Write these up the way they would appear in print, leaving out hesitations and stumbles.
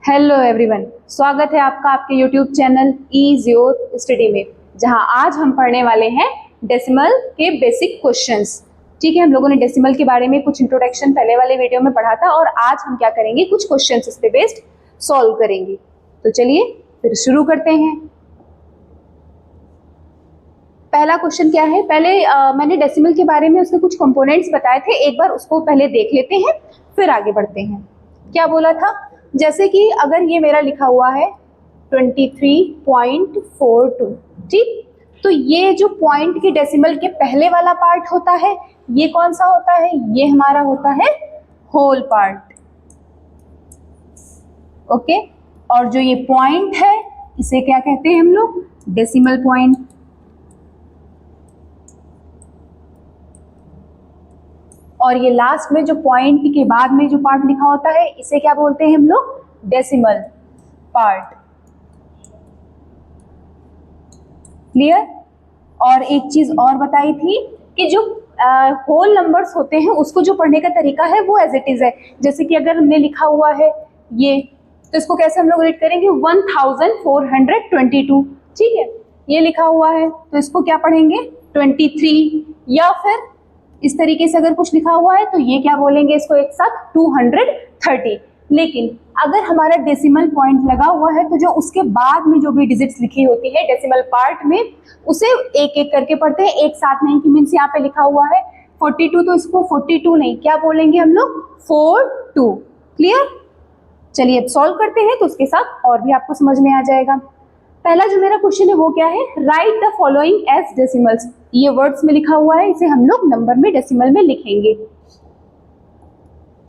Hello everyone, स्वागत है आपका आपके YouTube channel ease your study में, जहां आज हम पढ़ने वाले हैं डेसिमल के बेसिक क्वेश्चंस। ठीक है, हम लोगों ने डेसिमल के बारे में कुछ इंट्रोडक्शन पहले वाले वीडियो में पढ़ा था और आज हम क्या करेंगे, कुछ क्वेश्चंस इस पे बेस्ड सॉल्व करेंगे। तो चलिए फिर शुरू करते हैं। पहला क्वेश्चन क्या है, पहले मैंने डेसिमल के बारे में उसके कुछ कंपोनेंट्स बताए थे, एक बार उसको पहले देख लेते हैं फिर आगे बढ़ते हैं। क्या बोला था, जैसे कि अगर ये मेरा लिखा हुआ है 23.42, ठीक, तो ये जो पॉइंट के डेसिमल के पहले वाला पार्ट होता है ये कौन सा होता है, ये हमारा होता है होल पार्ट। ओके, और जो ये पॉइंट है इसे क्या कहते हैं हम लोग, डेसिमल पॉइंट। और ये लास्ट में जो पॉइंट के बाद में जो पार्ट लिखा होता है इसे क्या बोलते हैं हम लोग, डेसिमल पार्ट। क्लियर। और एक चीज और बताई थी कि जो होल नंबर्स होते हैं उसको जो पढ़ने का तरीका है वो एज इट इज है। जैसे कि अगर हमने लिखा हुआ है ये, तो इसको कैसे हम लोग रीड करेंगे, 1422। ठीक है, ये लिखा हुआ है तो इसको क्या पढ़ेंगे, 23, या फिर इस तरीके से अगर कुछ लिखा हुआ है तो ये क्या बोलेंगे इसको एक साथ, 230। लेकिन अगर हमारा डेसिमल पॉइंट लगा हुआ है तो जो उसके बाद में जो भी डिजिट्स लिखी होती है डेसिमल पार्ट में उसे एक एक करके पढ़ते हैं, एक साथ नहीं। कि मीन्स यहाँ पे लिखा हुआ है 42 तो इसको 42 नहीं, क्या बोलेंगे हम लोग, 42। क्लियर। चलिए अब सॉल्व करते हैं तो उसके साथ और भी आपको समझ में आ जाएगा। पहला जो मेरा क्वेश्चन है वो क्या है, write the following as decimals. ये वर्ड्स में लिखा हुआ है, इसे हम लोग नंबर में डेसिमल में लिखेंगे।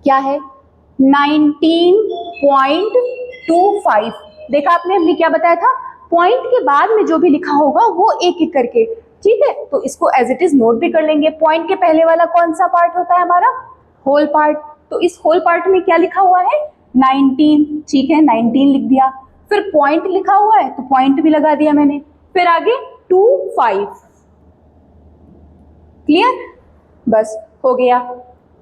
क्या है, 19.25। देखा आपने, हमने क्या बताया था, पॉइंट के बाद में जो भी लिखा होगा वो एक एक करके, ठीक है, तो इसको एज इट इज नोट भी कर लेंगे। पॉइंट के पहले वाला कौन सा पार्ट होता है हमारा, होल पार्ट। तो इस होल पार्ट में क्या लिखा हुआ है, 19, ठीक है, 19 लिख दिया। फिर पॉइंट लिखा हुआ है तो पॉइंट भी लगा दिया मैंने, फिर आगे 25। क्लियर, बस हो गया।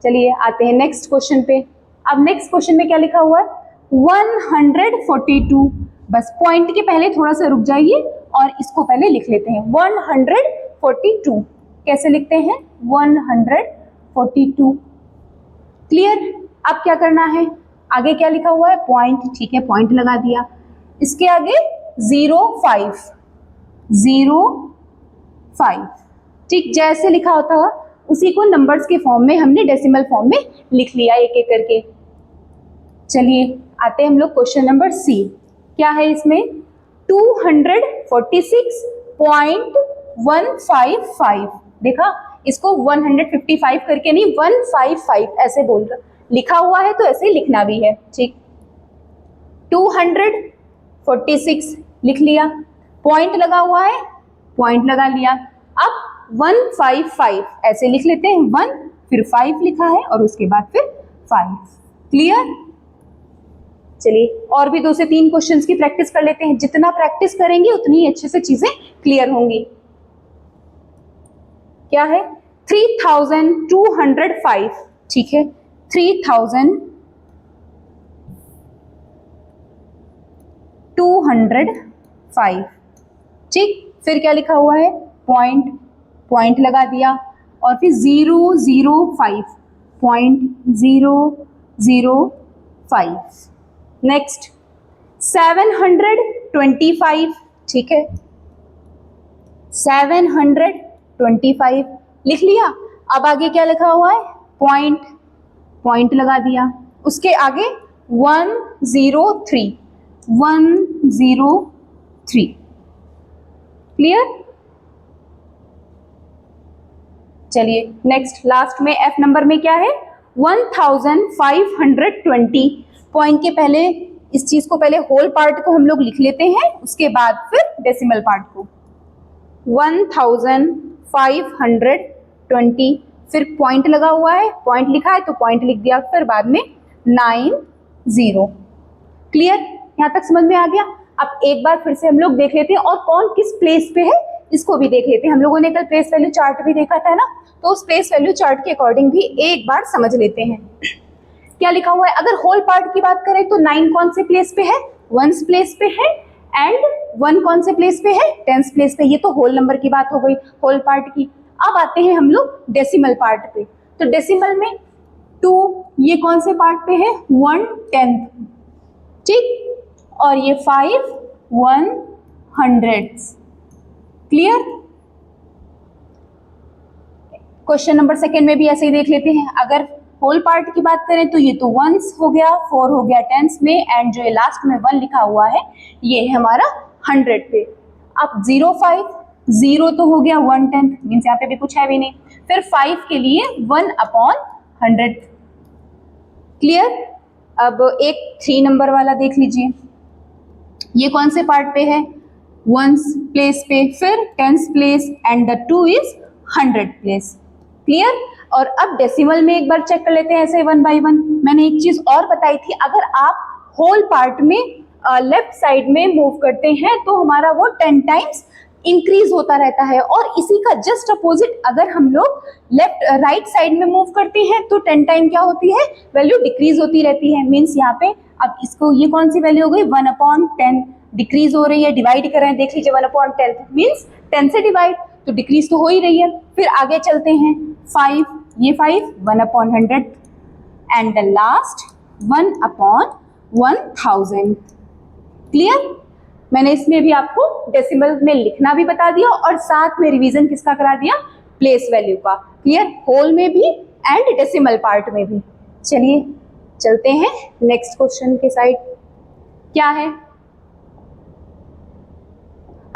चलिए आते हैं नेक्स्ट क्वेश्चन पे। अब नेक्स्ट क्वेश्चन में क्या लिखा हुआ है, 142। बस पॉइंट के पहले थोड़ा सा रुक जाइए और इसको पहले लिख लेते हैं, 142। कैसे लिखते हैं, 142। क्लियर। अब क्या करना है, आगे क्या लिखा हुआ है, पॉइंट, ठीक है, पॉइंट लगा दिया। इसके आगे 05, ठीक, जैसे लिखा होता है उसी को नंबर्स के फॉर्म में हमने डेसिमल फॉर्म में लिख लिया एक एक करके। चलिए आते हैं हम लोग क्वेश्चन नंबर सी। क्या है इसमें, 246.155। देखा, इसको 155 करके नहीं, 155 ऐसे बोल रहा, लिखा हुआ है तो ऐसे ही लिखना भी है, ठीक। 246 लिख लिया, पॉइंट लगा हुआ है, पॉइंट लगा लिया। अब 155 ऐसे लिख लेते हैं, 1 फिर 5 लिखा है और उसके बाद फिर 5। क्लियर। चलिए और भी 2 से 3 क्वेश्चंस की प्रैक्टिस कर लेते हैं। जितना प्रैक्टिस करेंगे उतनी ही अच्छे से चीजें क्लियर होंगी। क्या है, 3205, ठीक है, 3205, ठीक। फिर क्या लिखा हुआ है, पॉइंट, पॉइंट लगा दिया और फिर 005, पॉइंट 005। नेक्स्ट 725, ठीक है, 725 लिख लिया। अब आगे क्या लिखा हुआ है, पॉइंट, पॉइंट लगा दिया। उसके आगे 103, 103। क्लियर। चलिए नेक्स्ट लास्ट में एफ नंबर में क्या है, 1520। पॉइंट के पहले इस चीज को, पहले होल पार्ट को हम लोग लिख लेते हैं, उसके बाद फिर डेसिमल पार्ट को। 1520, फिर पॉइंट लगा हुआ है, पॉइंट लिखा है तो पॉइंट लिख दिया, फिर बाद में 90। क्लियर, यहां तक समझ में आ गया। अब एक बार फिर से हम लोग देख लेते हैं और कौन किस प्लेस पे है इसको भी देख लेते हैं। हम लोगों ने कल प्लेस वैल्यू चार्ट भी देखा था ना, तो उस प्लेस वैल्यू चार्ट के अकॉर्डिंग भी एक बार समझ लेते हैं। क्या लिखा हुआ है? अगर होल पार्ट की बात करें तो 9 कौन से प्लेस पे है? 1s प्लेस पे है, एंड 1 कौन से प्लेस पे है? 10s प्लेस पे। ये तो होल नंबर की बात हो गई, होल पार्ट की। अब आते हैं हम लोग डेसिमल पार्ट पे। तो डेसिमल में 2 ये कौन से पार्ट पे है? 1/10, ठीक, और ये 5 1/100। क्लियर? क्वेश्चन नंबर सेकेंड में भी ऐसे ही देख लेते हैं। अगर होल पार्ट की बात करें तो ये तो 1s हो गया, 4 हो गया 10s में, एंड जो ये लास्ट में 1 लिखा हुआ है ये है हमारा 100 पे। अब 0.5, 0 तो हो गया 1/10, मीन्स यहाँ पे भी कुछ है भी नहीं। फिर 5 के लिए 1/100। क्लियर? अब एक 3 नंबर वाला देख लीजिए, ये कौन से पार्ट पे है? 1s प्लेस पे, फिर 10s place, and the 2 is 100 place. Clear? और अब डेसिमल में एक बार चेक कर लेते हैं ऐसे 1 by 1। मैंने एक चीज और बताई थी, अगर आप होल पार्ट में लेफ्ट साइड में मूव करते हैं तो हमारा वो 10 टाइम्स इंक्रीज होता रहता है, और इसी का जस्ट अपोजिट अगर हम लोग लेफ्ट राइट साइड में मूव करते हैं तो 10 टाइम क्या होती है? वैल्यू डिक्रीज होती रहती है। मीन्स यहाँ पे अब इसको ये कौन सी वैल्यू हो गई? 1/10 डिक्रीज हो रही है, डिवाइड कर रहे हैं, देख लीजिए 1/10 मीन्स 10 से डिवाइड, तो डिक्रीज तो हो ही रही है। फिर आगे चलते हैं, 5, ये 5 1/100, एंड द लास्ट 1/1000। क्लियर? मैंने इसमें भी आपको डेसिमल में लिखना भी बता दिया, और साथ में रिवीजन किसका करा दिया? प्लेस वैल्यू का। क्लियर? होल में भी एंड डेसिमल पार्ट में भी। चलिए चलते हैं नेक्स्ट क्वेश्चन के साइड। क्या है?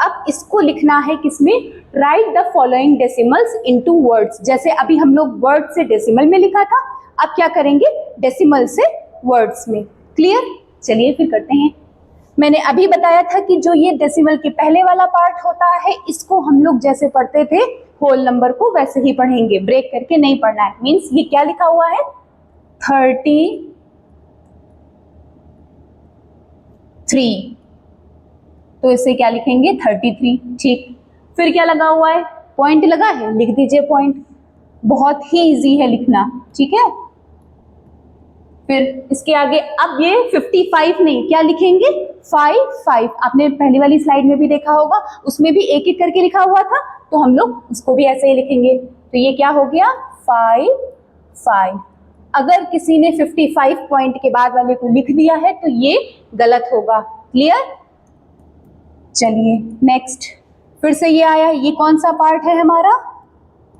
अब इसको लिखना है किसमें? Right the following decimals into words. जैसे अभी हम लोग वर्ड से डेसिमल में लिखा था, अब क्या करेंगे? डेसिमल से वर्ड्स में। क्लियर? चलिए फिर करते हैं। मैंने अभी बताया था कि जो ये डेसिमल के पहले वाला पार्ट होता है, इसको हम लोग जैसे पढ़ते थे होल नंबर को वैसे ही पढ़ेंगे, ब्रेक करके नहीं पढ़ना है। मीन्स ये क्या लिखा हुआ है? 33, तो इसे क्या लिखेंगे? 33। ठीक, फिर क्या लगा हुआ है? पॉइंट लगा है, लिख दीजिए पॉइंट। बहुत ही इजी है लिखना, ठीक है। फिर इसके आगे अब ये 55 नहीं, क्या लिखेंगे? 5 आपने पहली वाली स्लाइड में भी देखा होगा, उसमें भी एक एक करके लिखा हुआ था, तो हम लोग उसको भी ऐसे ही लिखेंगे। तो ये क्या हो गया? 5। अगर किसी ने 55 पॉइंट के बाद वाले को लिख दिया है तो ये गलत होगा। क्लियर? चलिए नेक्स्ट, फिर से ये आया, ये कौन सा पार्ट है हमारा?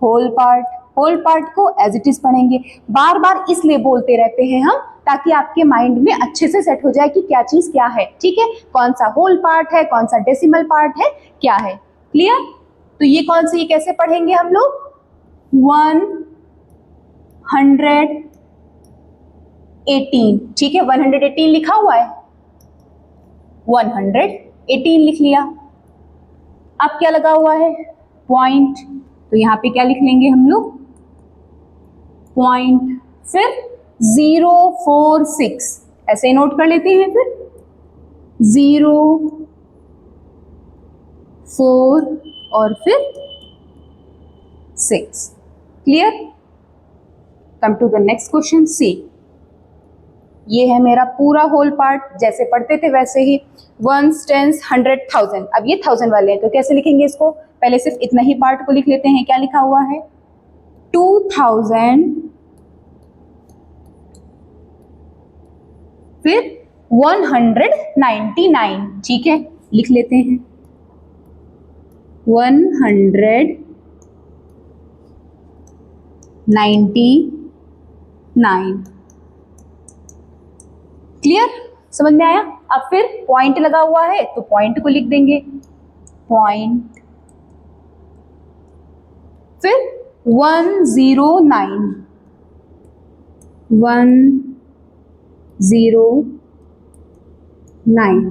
Whole part. होल पार्ट को एज इट इज पढ़ेंगे। बार बार इसलिए बोलते रहते हैं हम, ताकि आपके माइंड में अच्छे से सेट हो जाए कि क्या चीज क्या है, ठीक है, कौन सा होल पार्ट है, कौन सा डेसिमल पार्ट है, क्या है। क्लियर? तो ये कौन सी, ये कैसे पढ़ेंगे हम लोग? 118, ठीक है, 118 लिखा हुआ है, 118 लिख लिया। अब क्या लगा हुआ है? पॉइंट, तो यहाँ पे क्या लिख लेंगे हम लोग? पॉइंट, फिर 046 ऐसे नोट कर लेते हैं। फिर 0 4 और फिर 6। Clear? Come to the next question, C. ये है मेरा पूरा होल पार्ट, जैसे पढ़ते थे वैसे ही, 1s 10s 100 1000। अब ये 1000 वाले हैं तो कैसे लिखेंगे इसको? पहले सिर्फ इतना ही पार्ट को लिख लेते हैं। क्या लिखा हुआ है? 2000, फिर 199, ठीक है, लिख लेते हैं 199। क्लियर? समझ में आया? अब फिर पॉइंट लगा हुआ है तो पॉइंट को लिख देंगे, पॉइंट, फिर 109, 109।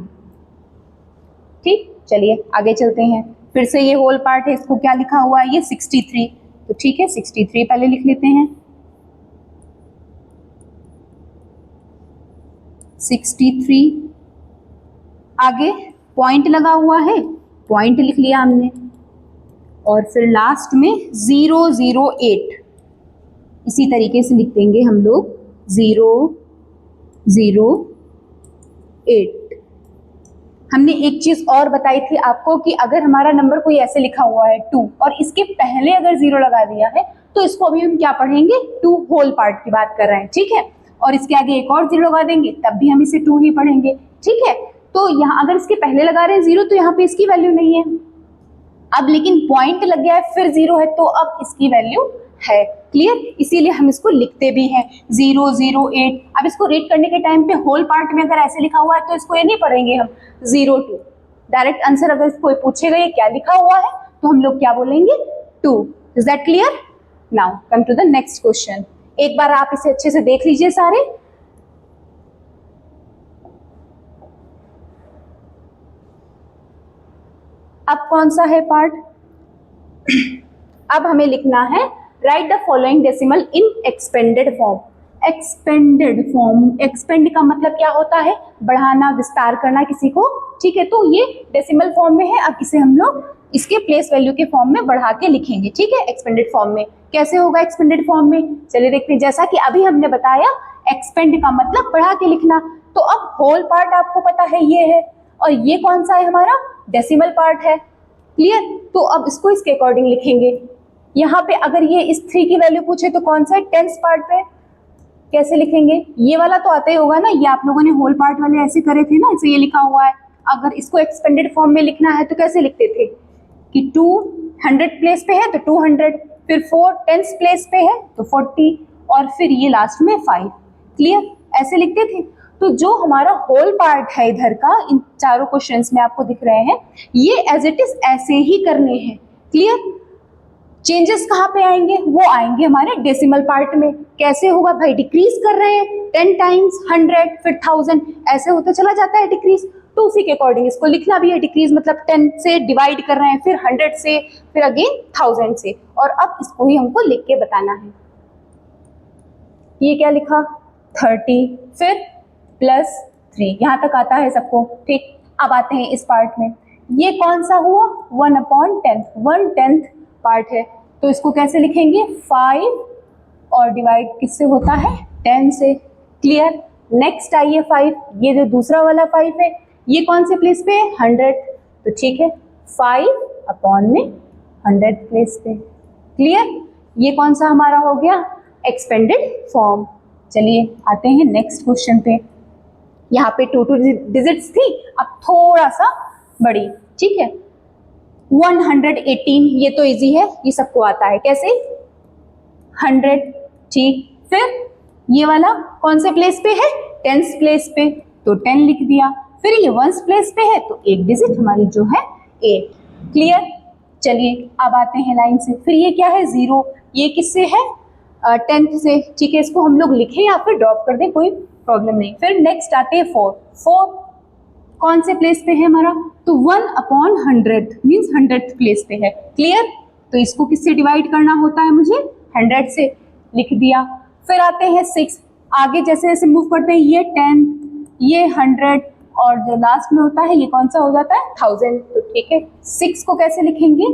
ठीक, चलिए आगे चलते हैं। फिर से ये होल पार्ट है, इसको क्या लिखा हुआ है? ये 63, तो ठीक है 63 पहले लिख लेते हैं, 63। आगे पॉइंट लगा हुआ है, पॉइंट लिख लिया हमने, और फिर लास्ट में 008 इसी तरीके से लिख देंगे हम लोग, 008। 08। हमने एक चीज और बताई थी आपको कि अगर हमारा नंबर कोई ऐसे लिखा हुआ है 2 और इसके पहले अगर 0 लगा दिया है तो इसको अभी हम क्या पढ़ेंगे, 2 होल पार्ट की बात कर रहे हैं, ठीक है। और इसके आगे एक और 0 लगा देंगे तब भी हम इसे 2 ही पढ़ेंगे, ठीक है। तो यहाँ अगर इसके पहले लगा रहे हैं 0 तो यहाँ पे इसकी वैल्यू नहीं है। अब लेकिन पॉइंट लग गया है फिर 0 है तो अब इसकी वैल्यू है, क्लियर। इसीलिए हम इसको लिखते भी हैं 008। अब इसको रीड करने के टाइम पे होल पार्ट में अगर ऐसे लिखा हुआ है तो इसको ये नहीं पढ़ेंगे हम 02। डायरेक्ट आंसर अगर कोई पूछेगा ये क्या लिखा हुआ है तो हम लोग क्या बोलेंगे 2। Is that clear? Now come to the next question. एक बार आप इसे अच्छे से देख लीजिए सारे। अब कौन सा है पार्ट? अब हमें लिखना है write the following decimal in expanded form. Expanded form, expand का मतलब क्या होता है, बढ़ाना, विस्तार करना किसी को, ठीक है। तो ये डेसिमल फॉर्म में है, अब इसे हम लोग इसके प्लेस वैल्यू के फॉर्म में बढ़ा के लिखेंगे, ठीक है। एक्सपेंडेड फॉर्म में कैसे होगा एक्सपेंडेड फॉर्म में, चलिए देखते हैं। जैसा कि अभी हमने बताया एक्सपेंड का मतलब बढ़ा के लिखना, तो अब होल पार्ट आपको पता है ये है, और ये कौन सा है हमारा डेसिमल पार्ट है, क्लियर। तो अब इसको इसके अकॉर्डिंग लिखेंगे। यहाँ पे अगर ये इस 3 की वैल्यू पूछे तो कौन सा है, टेंस पार्ट पे कैसे लिखेंगे, ये वाला तो आता ही होगा ना, ये आप लोगों ने होल पार्ट वाले ऐसे करे थे ना, इसे ये लिखा हुआ है। अगर इसको एक्सपेंडेड फॉर्म में लिखना है तो कैसे लिखते थे कि 2 100 प्लेस पे है तो 200, फिर 4 टेंस प्लेस पे है तो 40, और फिर ये लास्ट में 5, क्लियर, ऐसे लिखते थे। तो जो हमारा होल पार्ट है इधर का, इन चारों क्वेश्चंस में आपको दिख रहे हैं, ये एज इट इज ऐसे ही करने हैं, क्लियर। चेंजेस कहाँ पे आएंगे, वो आएंगे हमारे डेसिमल पार्ट में। कैसे होगा भाई, डिक्रीज कर रहे हैं 10 टाइम्स 100 फिर 1000, ऐसे होते चला जाता है डिक्रीज, तो उसी के अकॉर्डिंग इसको लिखना भी है। डिक्रीज मतलब 10 से डिवाइड कर रहे हैं, फिर 100 से, फिर अगेन 1000 से, और अब इसको ही हमको लिख के बताना है। ये क्या लिखा 30, फिर +3, यहाँ तक आता है सबको, ठीक। अब आते हैं इस पार्ट में, ये कौन सा हुआ 1/10, 1/10 पार्ट है, तो इसको कैसे लिखेंगे 5, और डिवाइड किससे होता है 10 से, क्लियर। नेक्स्ट आइए 5, ये जो दूसरा वाला 5 है, ये कौन से प्लेस पे है 100, तो ठीक है 5/100 प्लेस पे, क्लियर। ये कौन सा हमारा हो गया एक्सपेंडेड फॉर्म। चलिए आते हैं नेक्स्ट क्वेश्चन पे। यहाँ पे 2 डिजिट्स थी, अब थोड़ा सा बड़ी, ठीक है 118, ये तो इजी है, ये सबको आता है, कैसे 100, ठीक। फिर ये वाला कौन से प्लेस पे है 10th प्लेस पे, तो 10 लिख दिया। फिर ये 1st प्लेस पे है तो एक डिजिट हमारी जो है 8, क्लियर। चलिए अब आते हैं लाइन से। फिर ये क्या है 0, ये किससे है 10th से, ठीक है। इसको हम लोग लिखें या फिर ड्रॉप कर दें, कोई प्रॉब्लम नहीं। फिर नेक्स्ट आते हैं 4 कौन से प्लेस पे है हमारा, तो 1/100 मीन्स 100th प्लेस पे है, क्लियर। तो इसको किससे डिवाइड करना होता है मुझे 100 से, लिख दिया। फिर आते हैं 6, आगे जैसे जैसे मूव करते हैं, ये 10, ये 100, और जो लास्ट में होता है ये कौन सा हो जाता है 1000, तो ठीक है 6 को कैसे लिखेंगे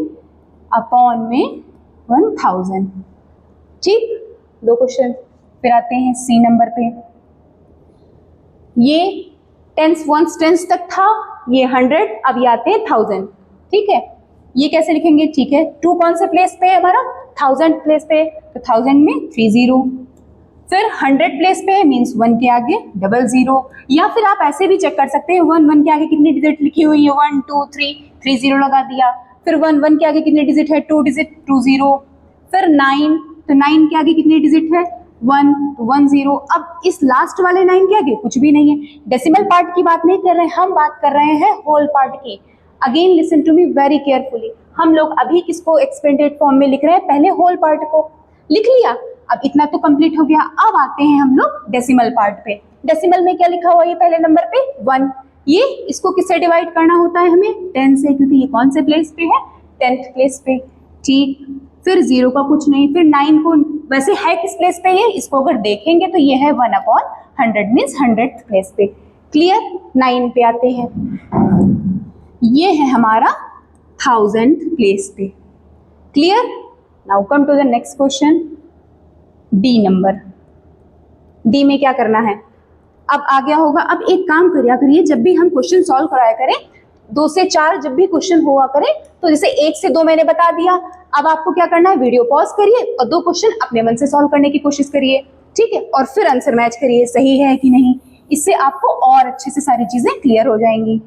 अपॉन में 1000, ठीक। 2 क्वेश्चन। फिर आते हैं सी नंबर पे, ये 10th 1st 10th तक था, ये 100, अब ये आते हैं 1000, ठीक है। ये कैसे लिखेंगे, ठीक है 2 कौन से प्लेस पे है हमारा 1000 प्लेस पे, तो 1000 में 30, फिर 100 प्लेस पे है मीन्स 1 के आगे 00, या फिर आप ऐसे भी चेक कर सकते हैं 1 के आगे कितनी डिजिट लिखी हुई है 1 2 3 30 लगा दिया। फिर 1 के आगे कितने डिजिट है 2 डिजिट 20, फिर 9, तो 9 के आगे कितने डिजिट है 1, तो 10। अब इस लास्ट वाले 9 के आगे कुछ भी नहीं है। डेसिमल पार्ट की बात नहीं कर रहे हैं, हम बात कर रहे हैं होल पार्ट की। Again listen to me very carefully, हम लोग अभी किसको एक्सपेंडेड फॉर्म में लिख रहे हैं, पहले होल पार्ट को लिख लिया, अब इतना तो कंप्लीट हो गया। अब आते हैं हम लोग डेसिमल पार्ट पे। डेसिमल में क्या लिखा हुआ है पहले नंबर पे 1, ये इसको किससे डिवाइड करना होता है हमें 10 से, क्योंकि ये कौन से प्लेस पे है 10th प्लेस पे, ठीक। फिर 0 का कुछ नहीं, फिर 9 को वैसे है किस प्लेस पे ये, इसको अगर देखेंगे तो ये है 1/100 मीन्स 100th प्लेस पे, क्लियर। 9 पे आते हैं, ये है हमारा 1000th प्लेस पे, clear. Now come to the next question, D number. D में क्या करना है, अब आ गया होगा। अब एक काम करिए करिए, जब भी हम क्वेश्चन सॉल्व कराया करें 2 से 4 जब भी क्वेश्चन हुआ करें, तो जैसे 1 से 2 मैंने बता दिया, अब आपको क्या करना है, वीडियो पॉज करिए और 2 क्वेश्चन अपने मन से सॉल्व करने की कोशिश करिए, ठीक है, और फिर आंसर मैच करिए सही है कि नहीं। इससे आपको और अच्छे से सारी चीजें क्लियर हो जाएंगी।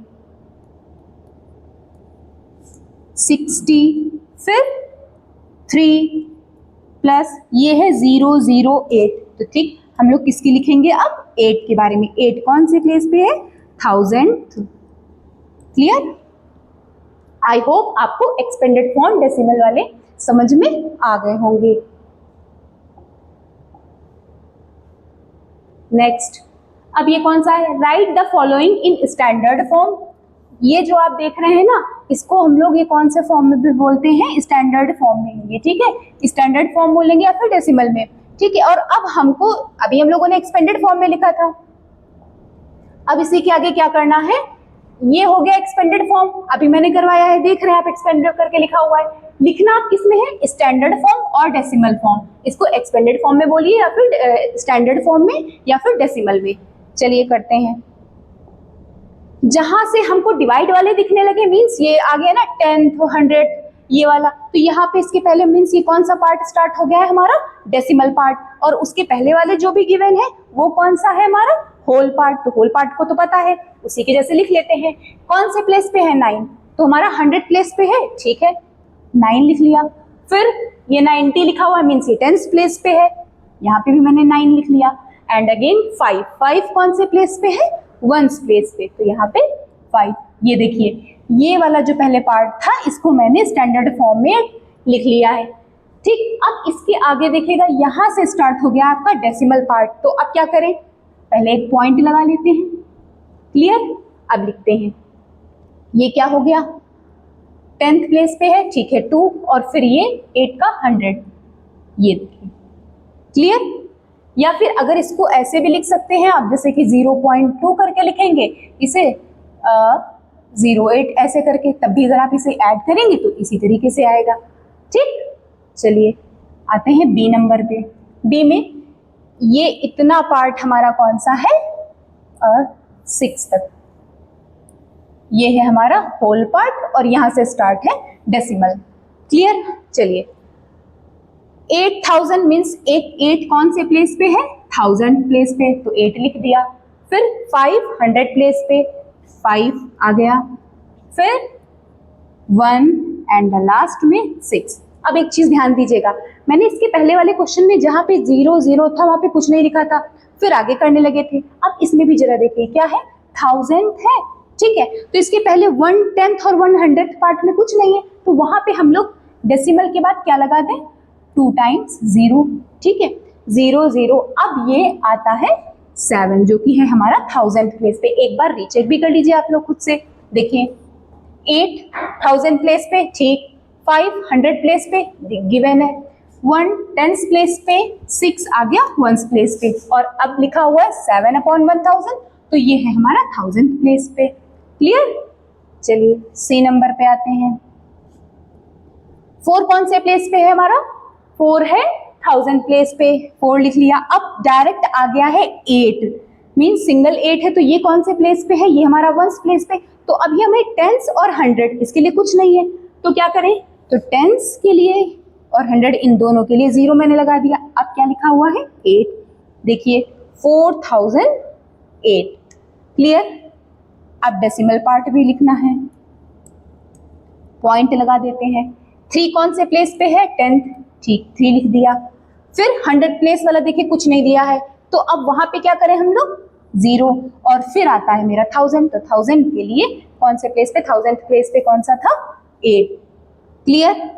60 फिर 3 प्लस ये है 008, तो ठीक, हम लोग किसकी लिखेंगे अब, 8 के बारे में। 8 कौन से प्लेस पे है, 1000th। क्लियर। आई होप आपको एक्सपेंडेड फॉर्म डेसिमल वाले समझ में आ गए होंगे। नेक्स्ट, अब ये कौन सा है, write the following in standard form. ये जो आप देख रहे हैं ना, इसको हम लोग ये कौन से फॉर्म में भी बोलते हैं, स्टैंडर्ड फॉर्म में ये, ठीक है, स्टैंडर्ड फॉर्म बोलेंगे या फिर डेसिमल में, ठीक है। और अब हमको, अभी हम लोगों ने एक्सपेंडेड फॉर्म में लिखा था, अब इसी के आगे क्या करना है, ये हो गया एक्सपेंडेड फॉर्म, अभी मैंने करवाया है, देख रहे हैं आप एक्सपेंडेड करके लिखा हुआ है। लिखना आप किसमें है, स्टैंडर्ड फॉर्म और डेसिमल फॉर्म। इसको एक्सपेंडेड फॉर्म में बोलिए या फिर स्टैंडर्ड फॉर्म में या फिर डेसिमल में। चलिए करते हैं। जहां से हमको डिवाइड वाले दिखने लगे, मीन्स ये आ गया ना 10th 100th ये वाला, तो यहाँ पे इसके पहले मीन्स ये कौन सा पार्ट स्टार्ट हो गया है हमारा, डेसिमल पार्ट, और उसके पहले वाले जो भी गिवन है वो कौन सा है हमारा, होल पार्ट। तो होल पार्ट को तो पता है, उसी के जैसे लिख लेते हैं। कौन से प्लेस पे है, 9, तो हमारा 100 प्लेस पे है, ठीक है, 9 लिख लिया। फिर ये 90 लिखा हुआ है, मीन्स ये 10th प्लेस पे है, यहाँ पे भी मैंने 9 लिख लिया। एंड अगेन 5 कौन से प्लेस पे है, 1st प्लेस पे, तो यहाँ पे 5। ये देखिए, ये वाला जो पहले पार्ट था इसको मैंने स्टैंडर्ड फॉर्म में लिख लिया है, ठीक। अब इसके आगे देखिएगा, यहाँ से स्टार्ट हो गया आपका डेसिमल पार्ट, तो अब क्या करें, पहले एक पॉइंट लगा लेते हैं। क्लियर। अब लिखते हैं, ये क्या हो गया, 10th प्लेस पे है, ठीक है, 2, और फिर ये 8 का 100, ये देखिए। क्लियर। या फिर अगर इसको ऐसे भी लिख सकते हैं आप, जैसे कि 0.2 करके लिखेंगे इसे, 08 ऐसे करके, तब भी अगर आप इसे ऐड करेंगे तो इसी तरीके से आएगा, ठीक। चलिए आते हैं बी नंबर पे। बी में ये इतना पार्ट हमारा कौन सा है, 6 तक, ये है हमारा होल पार्ट, और यहां से स्टार्ट है डेसिमल। क्लियर। चलिए 8000 मीन्स 8 कौन से प्लेस पे है, 1000 प्लेस पे, तो 8 लिख दिया। फिर 500 प्लेस पे 5 आ गया, फिर 1 एंड द लास्ट में 6। अब एक चीज ध्यान दीजिएगा, मैंने इसके पहले वाले क्वेश्चन में जहां पे 0 था वहां पे कुछ नहीं लिखा था, फिर आगे करने लगे थे। अब इसमें भी जरा देखिए क्या है, 1000 है, ठीक है, तो इसके पहले 1/10 और 100th पार्ट में कुछ नहीं है, तो वहां पे हम लोग डेसिमल के बाद क्या लगा दें, 2 टाइम्स 0, ठीक है, 0 अब ये आता है 7, जो कि है हमारा 1000th प्लेस पे। एक बार रीचेक भी कर लीजिए आप लोग खुद से, देखिए 8 1000 प्लेस पे, ठीक, 5 100 प्लेस पे गिवन है, 1 10th प्लेस पे, 6 आ गया 1st प्लेस पे, और अब लिखा हुआ है 7/1000, तो ये है हमारा 1000th प्लेस पे। क्लियर। चलिए सी नंबर पे आते हैं। 4 कौन से प्लेस पे है हमारा, 4 है 1000 प्लेस पे, 4 लिख लिया। अब डायरेक्ट आ गया है 8, मीन सिंगल 8 है, तो ये कौन से प्लेस पे है, ये हमारा 1st प्लेस पे। तो अभी हमें 10s और 100 इसके लिए कुछ नहीं है, तो क्या करें, तो 10s के लिए और 100 इन दोनों के लिए 0 मैंने लगा दिया। अब क्या लिखा हुआ है, 8, देखिए 4008। क्लियर। अब डेसिमल पार्ट भी लिखना है, पॉइंट लगा देते हैं। 3 कौन से प्लेस पे है, 10th, ठीक, 3 लिख दिया। फिर 100 प्लेस वाला देखिए कुछ नहीं दिया है, तो अब वहां पे क्या करें हम लोग, 0, और फिर आता है मेरा 1000, तो 1000 के लिए कौन से प्लेस पे, 1000th प्लेस पे कौन सा था, 8। क्लियर।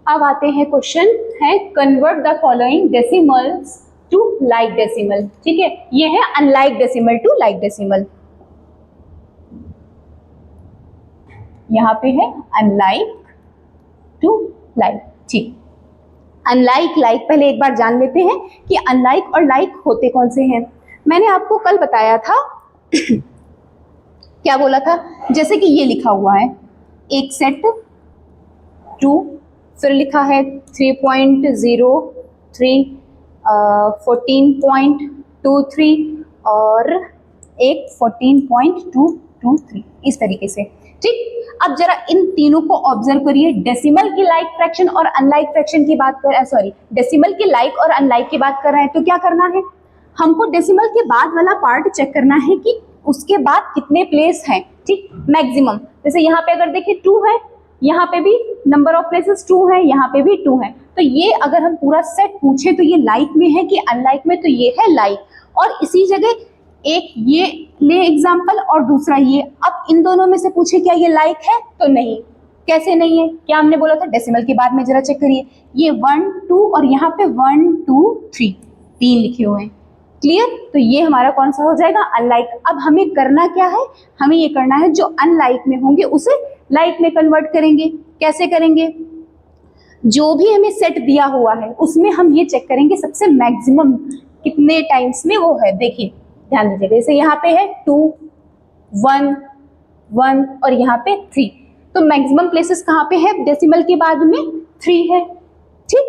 अब आते हैं क्वेश्चन है, convert the following decimals to like decimal, ठीक है, ये है unlike decimal to like decimal. यहाँ पे है अनलाइक टू लाइक, ठीक। अनलाइक लाइक पहले एक बार जान लेते हैं कि अनलाइक और लाइक होते कौन से हैं। मैंने आपको कल बताया था क्या बोला था, जैसे कि ये लिखा हुआ है एक सेट 2, फिर लिखा है 3.0 14.23 और एक 14.223 इस तरीके से। ठीक, अब जरा इन तीनों को ऑब्जर्व करिए। डेसिमल की लाइक फ्रैक्शन और अनलाइक फ्रैक्शन की बात कर, सॉरी, डेसिमल की लाइक और अनलाइक की बात कर रहे हैं, तो क्या करना है, हमको डेसिमल के बाद वाला पार्ट चेक करना है कि उसके बाद कितने प्लेस हैं। ठीक, मैक्सिमम, जैसे यहाँ पे अगर देखें 2 है, यहाँ पे भी नंबर ऑफ प्लेसेस 2 है, यहाँ पे भी 2 है, तो ये अगर हम पूरा सेट पूछे तो ये लाइक में है कि अनलाइक में, तो ये है लाइक। और इसी जगह एक ये ले एग्जाम्पल और दूसरा ये, अब इन दोनों में से पूछे क्या ये लाइक है, तो नहीं। कैसे नहीं है, क्या हमने बोला था, डेसिमल के बाद में जरा चेक करिए, ये 1 2 और यहाँ पे 1 2 3 3 लिखे हुए हैं। क्लियर, तो ये हमारा कौन सा हो जाएगा, अनलाइक। अब हमें करना क्या है, हमें ये करना है जो अनलाइक में होंगे उसे लाइक में कन्वर्ट करेंगे। कैसे करेंगे, जो भी हमें सेट दिया हुआ है उसमें हम ये चेक करेंगे सबसे मैक्सिमम कितने टाइम्स में वो है। देखिए ध्यान दीजिएगा, जैसे यहाँ पे है 2 1 1 और यहाँ पे 3, तो मैक्सिमम प्लेसेस कहाँ पे है, डेसिमल के बाद में 3 है। ठीक,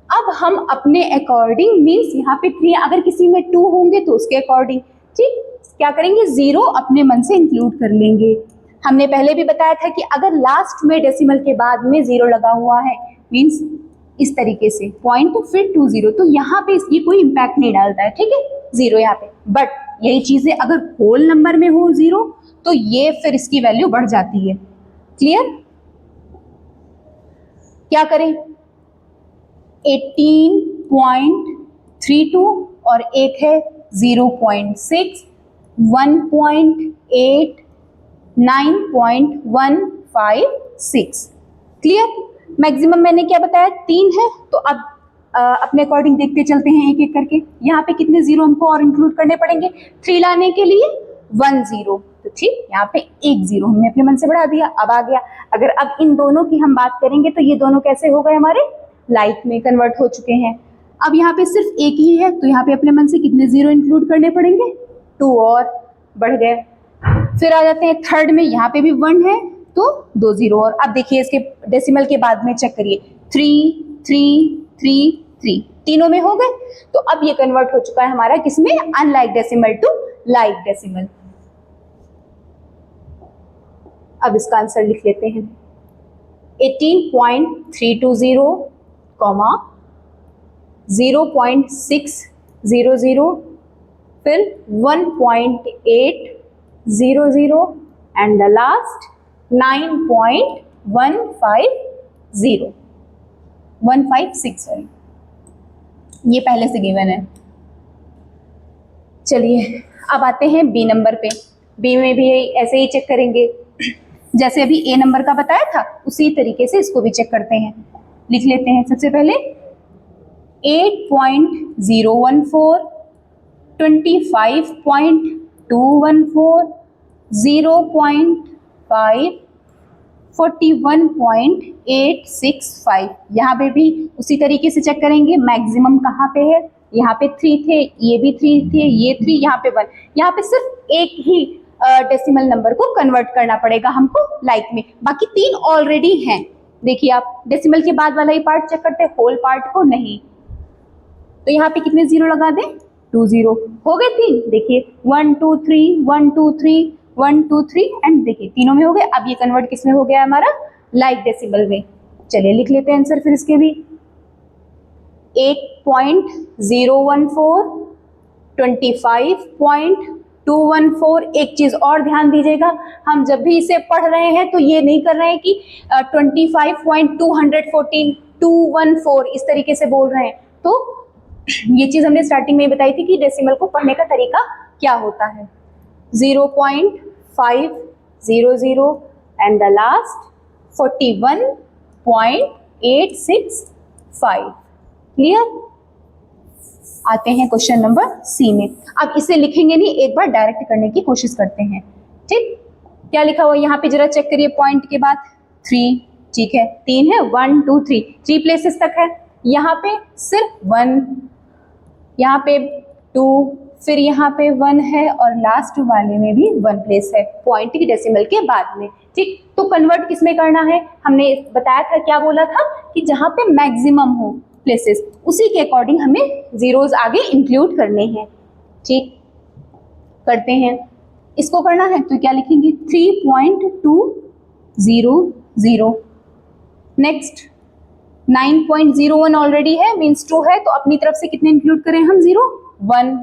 अब हम अपने अकॉर्डिंग, मीन्स यहाँ पे 3, अगर किसी में 2 होंगे तो उसके अकॉर्डिंग, ठीक, क्या करेंगे, 0 अपने मन से इंक्लूड कर लेंगे। हमने पहले भी बताया था कि अगर लास्ट में डेसिमल के बाद में 0 लगा हुआ है, मीन्स इस तरीके से पॉइंट फिर 2 0, तो यहाँ पे ये कोई इम्पैक्ट नहीं डालता है। ठीक है, 0 यहाँ पे, बट यही चीजें अगर होल नंबर में हो 0 तो ये फिर इसकी वैल्यू बढ़ जाती है। क्लियर, क्या करें, 18.32 और एक है 0.6, 1.8, 9.156। क्लियर, मैक्सिमम मैंने क्या बताया, 3 है, तो अब अपने अकॉर्डिंग देखते चलते हैं एक एक करके। यहाँ पे कितने 0 हमको और इंक्लूड करने पड़ेंगे, 3 लाने के लिए 1 0, तो ठीक, यहाँ पे एक 0 हमने अपने मन से बढ़ा दिया, अब आ गया। अगर अब इन दोनों की हम बात करेंगे तो ये दोनों कैसे हो गए, हमारे लाइक में कन्वर्ट हो चुके हैं। अब यहाँ पे सिर्फ एक ही है, तो यहाँ पे अपने मन से कितने 0 इंक्लूड करने पड़ेंगे, 2 और बढ़ गए। फिर आ जाते हैं थर्ड में, यहाँ पे भी 1 है तो 2 0 और। अब देखिए इसके डेसिमल के बाद में चेक करिए, 3 3 3 3, तीनों में हो गए, तो अब ये कन्वर्ट हो चुका है हमारा किसमें, unlike decimal to like decimal. अब इसका आंसर लिख लेते हैं, 18.320, 0.600, फिर 1.800 एंड द लास्ट 156 सॉरी, ये पहले से गिवन है। चलिए अब आते हैं बी नंबर पे। बी में भी ऐसे ही चेक करेंगे, जैसे अभी ए नंबर का बताया था उसी तरीके से इसको भी चेक करते हैं। लिख लेते हैं सबसे पहले 8.014, 25.214, 0.5, 41.865। यहाँ पे भी उसी तरीके से चेक करेंगे, मैक्सिमम कहाँ पे है, यहाँ पे 3 थे, ये भी 3 थे, ये 3, यहाँ पे 1। यहाँ पे सिर्फ एक ही डेसिमल नंबर को कन्वर्ट करना पड़ेगा हमको लाइक में, बाकी 3 ऑलरेडी हैं। देखिए आप डेसिमल के बाद वाला ही पार्ट चेक करते हैं, होल पार्ट को नहीं। तो यहाँ पे कितने 0 लगा दें, 2 0 हो गए 3। देखिए 1 2 3 1 2 3 1 2 3 एंड देखिए तीनों में हो गए। अब ये कन्वर्ट किस में हो गया हमारा, लाइक डेसिमल में। चलिए लिख लेते हैं आंसर फिर इसके भी, 8.014, 25.214। एक चीज और ध्यान दीजिएगा, हम जब भी इसे पढ़ रहे हैं तो ये नहीं कर रहे हैं कि 25.214 इस तरीके से बोल रहे हैं। तो ये चीज हमने स्टार्टिंग में बताई थी कि डेसिमल को पढ़ने का तरीका क्या होता है। 0.500 एंड द लास्ट 41.865। क्लियर, आते हैं क्वेश्चन नंबर सी में। अब इसे लिखेंगे नहीं, एक बार डायरेक्ट करने की कोशिश करते हैं। ठीक, क्या लिखा हुआ यहाँ पे जरा चेक करिए, पॉइंट के बाद 3, ठीक है, 3 है, 1 2 3 प्लेसेस तक है। यहाँ पे सिर्फ 1, यहाँ पे 2, फिर यहाँ पे 1 है और लास्ट वाले में भी 1 प्लेस है पॉइंट की डेसिमल के बाद में। ठीक, तो कन्वर्ट किस में करना है, हमने बताया था, क्या बोला था कि जहाँ पे मैक्सिमम हो, प्लेसेस, उसी के अकॉर्डिंग हमें जीरोज आगे इंक्लूड करने हैं। ठीक, करते हैं। इसको करना है तो क्या लिखेंगे 3.200। नेक्स्ट 9.01 ऑलरेडी है, मीन्स 2 है, तो अपनी तरफ से कितने इंक्लूड करें हम 0 1,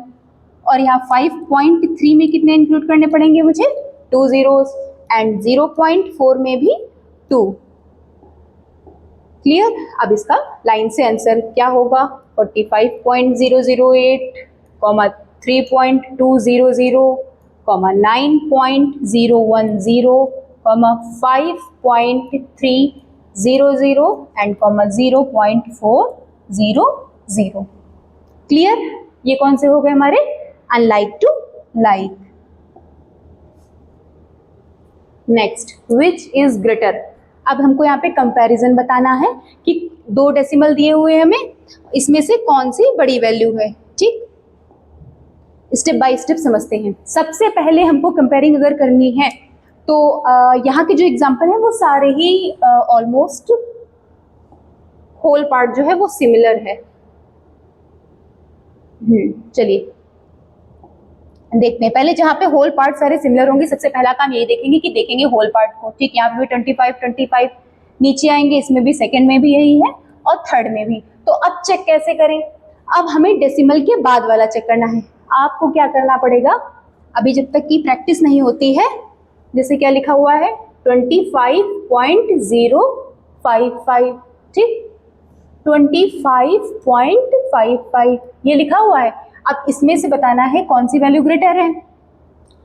और यहाँ 5.3 में कितने इंक्लूड करने पड़ेंगे मुझे 2 zeros, एंड 0.4 में भी 2। क्लियर। अब इसका लाइन से आंसर क्या होगा 45.008, 3.200, 9.010, 5.300 एंड 0.400। क्लियर। ये कौन से हो गए हमारे unlike to like. Next, which is greater. अब हमको यहाँ पे कंपैरिजन बताना है कि 2 डेसिमल दिए हुए हैं हमें, इसमें से कौन सी बड़ी वैल्यू है। ठीक, स्टेप बाय स्टेप समझते हैं। सबसे पहले हमको कंपेयरिंग अगर करनी है तो यहाँ के जो एग्जांपल है वो सारे ही ऑलमोस्ट होल पार्ट जो है वो सिमिलर है। चलिए देखते हैं। पहले जहाँ पे होल पार्ट सारे सिमिलर होंगे, सबसे पहला काम यही देखेंगे कि देखेंगे होल पार्ट को। ठीक, यहाँ पे भी 25, नीचे आएंगे, इसमें भी सेकंड में भी यही है और थर्ड में भी। तो अब चेक कैसे करें, अब हमें डेसिमल के बाद वाला चेक करना है। आपको क्या करना पड़ेगा, अभी जब तक की प्रैक्टिस नहीं होती है, जैसे क्या लिखा हुआ है 25.055। ठीक, 25.55 ये लिखा हुआ है। अब इसमें से बताना है कौन सी वैल्यू ग्रेटर है।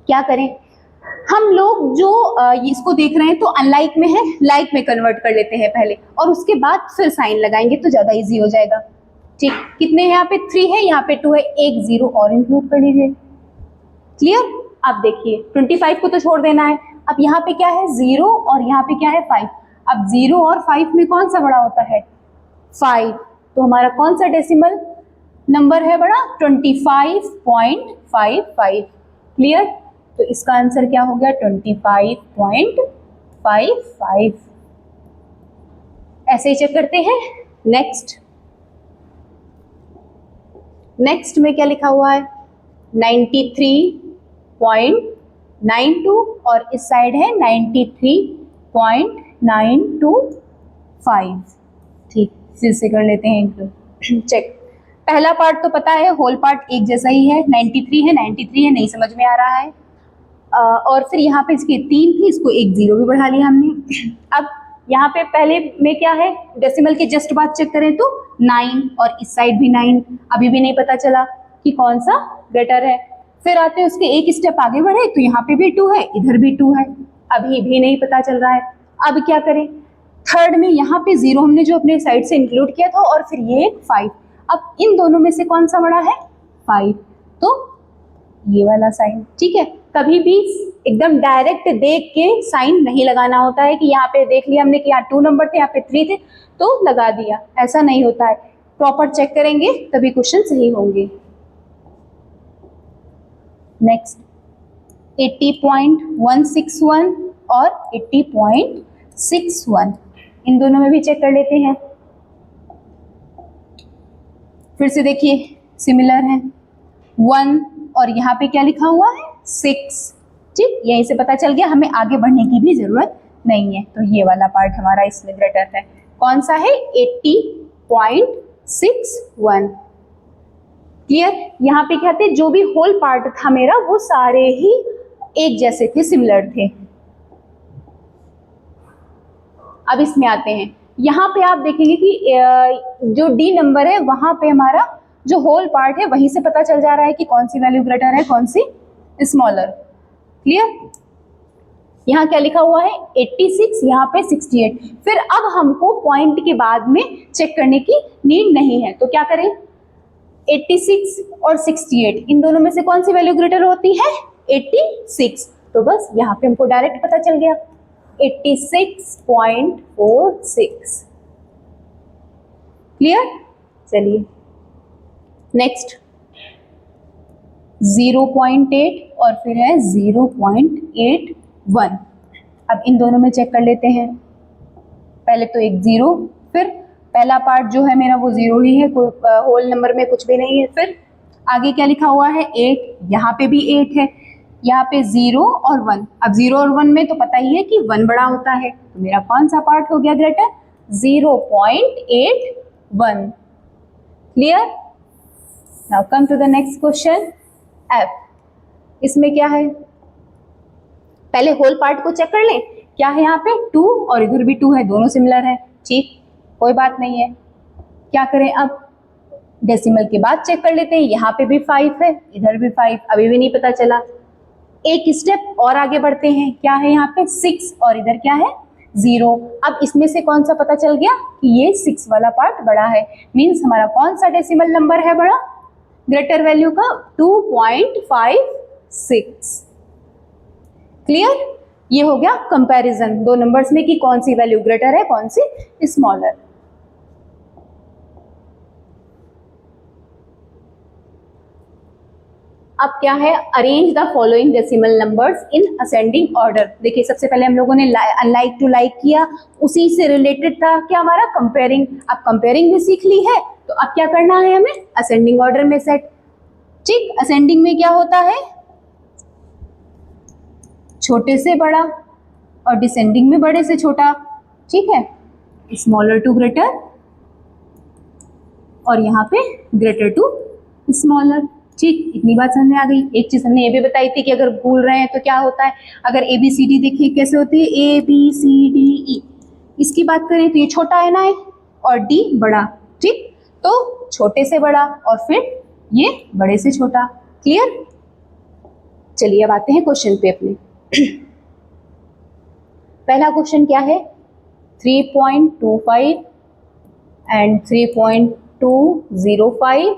क्या करें, हम लोग जो इसको देख रहे हैं तो अनलाइक में है, लाइक में कन्वर्ट कर लेते हैं पहले, और उसके बाद फिर साइन लगाएंगे तो ज्यादा इजी हो जाएगा। ठीक, कितने हैं यहाँ पे 3 है, यहाँ पे 2 है, एक 0 और इंक्लूड कर लीजिए। क्लियर। अब देखिए 25 को तो छोड़ देना है। अब यहाँ पे क्या है 0 और यहाँ पे क्या है 5। अब 0 और 5 में कौन सा बड़ा होता है 5, तो हमारा कौन सा डेसिमल नंबर है बड़ा 25.55। क्लियर। तो इसका आंसर क्या हो गया 25.55। ऐसे ही चेक करते हैं। नेक्स्ट में क्या लिखा हुआ है 93.92 और इस साइड है 93.925। ठीक, फिर से कर लेते हैं इंक्लूड। चेक, पहला पार्ट तो पता है, होल पार्ट एक जैसा ही है, 93 है, नहीं समझ में आ रहा है। और फिर यहाँ पे इसके 3 थी, इसको एक 0 भी बढ़ा लिया हमने। अब यहाँ पे पहले में क्या है, डेसिमल के जस्ट बाद चेक करें तो 9 और इस साइड भी 9, अभी भी नहीं पता चला कि कौन सा ग्रेटर है। फिर आते हैं उसके एक स्टेप आगे बढ़े तो यहाँ पे भी 2 है, इधर भी 2 है, अभी भी नहीं पता चल रहा है। अब क्या करें, थर्ड में यहाँ पे 0 हमने जो अपने साइड से इंक्लूड किया था और फिर ये 5। अब इन दोनों में से कौन सा बड़ा है 5, तो ये वाला साइन। ठीक है, कभी भी एकदम डायरेक्ट देख के साइन नहीं लगाना होता है कि यहाँ पे देख लिया हमने कि यहाँ 2 नंबर थे, यहाँ पे 3 थे तो लगा दिया, ऐसा नहीं होता है। प्रॉपर चेक करेंगे तभी क्वेश्चन सही होंगे। नेक्स्ट 80.161 और 80.61, इन दोनों में भी चेक कर लेते हैं। फिर से देखिए सिमिलर है, 1 और यहाँ पे क्या लिखा हुआ है 6। ठीक, यहीं से पता चल गया हमें आगे बढ़ने की भी जरूरत नहीं है। तो ये वाला पार्ट हमारा इसमें ग्रेटर है, कौन सा है 80.61। क्लियर। यहाँ पे क्या थे, जो भी होल पार्ट था मेरा वो सारे ही एक जैसे थे, सिमिलर थे। अब इसमें आते हैं, यहाँ पे आप देखेंगे कि जो डी नंबर है वहां पे हमारा जो होल पार्ट है वहीं से पता चल जा रहा है कि कौन सी वैल्यू ग्रेटर है, कौन सी स्मॉलर। क्लियर। यहाँ क्या लिखा हुआ है 86, यहाँ पे 68। फिर अब हमको पॉइंट के बाद में चेक करने की नीड नहीं है, तो क्या करें 86 और 68 इन दोनों में से कौन सी वैल्यू ग्रेटर होती है 86। तो बस यहाँ पे हमको डायरेक्ट पता चल गया 86.46। क्लियर। चलिए नेक्स्ट 0.8 और फिर है 0.81। अब इन दोनों में चेक कर लेते हैं। पहले तो एक 0, फिर पहला पार्ट जो है मेरा वो 0 ही है, कोई होल नंबर में कुछ भी नहीं है। फिर आगे क्या लिखा हुआ है 8, यहाँ पे भी 8 है, यहाँ पे 0 और 1। अब 0 और 1 में तो पता ही है कि 1 बड़ा होता है, तो मेरा कौन सा पार्ट हो गया greater? 0.81। Clear? Now come to the next question F। इसमें क्या है, पहले होल पार्ट को चेक कर लें। क्या है यहाँ पे 2 और इधर भी 2 है, दोनों सिमिलर है, ठीक, कोई बात नहीं है। क्या करें अब, डेसिमल के बाद चेक कर लेते हैं। यहाँ पे भी 5 है, इधर भी 5, अभी भी नहीं पता चला। एक स्टेप और आगे बढ़ते हैं। क्या है यहाँ पे 6 और इधर क्या है 0। अब इसमें से कौन सा पता चल गया कि ये 6 वाला पार्ट बड़ा है, मीन्स हमारा कौन सा डेसिमल नंबर है बड़ा, ग्रेटर वैल्यू का 2.56। क्लियर? ये हो गया कंपैरिजन दो नंबर्स में कि कौन सी वैल्यू ग्रेटर है, कौन सी स्मॉलर। अब क्या है, arrange the following decimal numbers in ascending order. देखिए सबसे पहले हम लोगों ने अनलाइक टू लाइक किया, उसी से रिलेटेड था क्या हमारा कंपेयरिंग। अब कंपेयरिंग भी सीख ली है, तो अब क्या करना है हमें, असेंडिंग ऑर्डर में सेट। ठीक, असेंडिंग में क्या होता है, छोटे से बड़ा, और डिसेंडिंग में बड़े से छोटा। ठीक है, स्मॉलर टू ग्रेटर, और यहाँ पे ग्रेटर टू स्मॉलर। ठीक, इतनी बात समझ में आ गई। एक चीज हमने ये भी बताई थी कि अगर भूल रहे हैं तो क्या होता है, अगर ABCD देखिए कैसे होती है, ABCDE, इसकी बात करें तो ये छोटा है ना है, और D बड़ा। ठीक, तो छोटे से बड़ा और फिर ये बड़े से छोटा। क्लियर? चलिए अब आते हैं क्वेश्चन पे अपने। पहला क्वेश्चन क्या है, 3.25 एंड 3.205,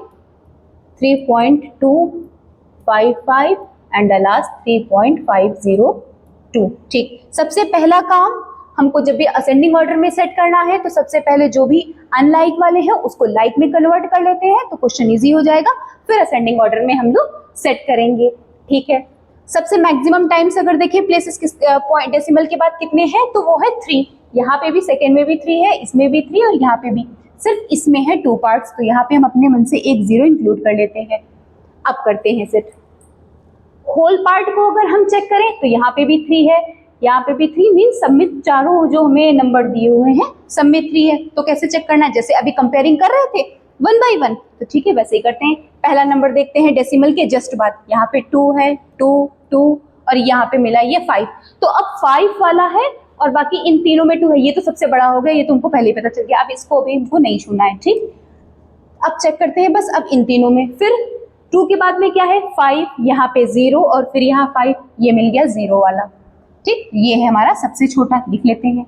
3.255 एंड द लास्ट 3.502। ठीक, सबसे पहला काम हमको जब भी असेंडिंग ऑर्डर में सेट करना है तो सबसे पहले जो भी अनलाइक वाले हैं उसको लाइक में कन्वर्ट कर लेते हैं, तो क्वेश्चन इजी हो जाएगा। फिर असेंडिंग ऑर्डर में हम लोग सेट करेंगे। ठीक है, सबसे मैक्सिमम टाइम्स अगर देखिए प्लेसेस किस पॉइंट डेसिमल के बाद कितने हैं, तो वो है 3। यहाँ पे भी सेकेंड में भी 3 है, इसमें भी 3 और यहाँ पे भी, सिर्फ इसमें है 2 पार्ट्स, तो यहाँ पे हम अपने मन से एक 0 इंक्लूड कर लेते हैं। अब करते हैं सेट। होल पार्ट को अगर हम चेक करें तो यहाँ पे भी 3 है, यहाँ पे भी 3, मीन सब में चारों जो हमें नंबर दिए हुए हैं सब में 3 है। तो कैसे चेक करना है, जैसे अभी कंपेयरिंग कर रहे थे 1 by 1, तो ठीक है वैसे ही करते हैं। पहला नंबर देखते हैं डेसिमल के जस्ट बाद, यहाँ पे 2 है, 2 2 और यहाँ पे मिला ये 5। तो अब 5 वाला है और बाकी इन तीनों में 2 है, ये तो सबसे बड़ा हो गया, ये तुमको पहले ही पता चल गया। अब इसको भी हमको नहीं छूना है। ठीक, अब चेक करते हैं बस अब इन तीनों में। फिर 2 के बाद में क्या है 5, यहाँ पे 0 और फिर यहाँ 5, ये मिल गया 0 वाला। ठीक, ये है हमारा सबसे छोटा, लिख लेते हैं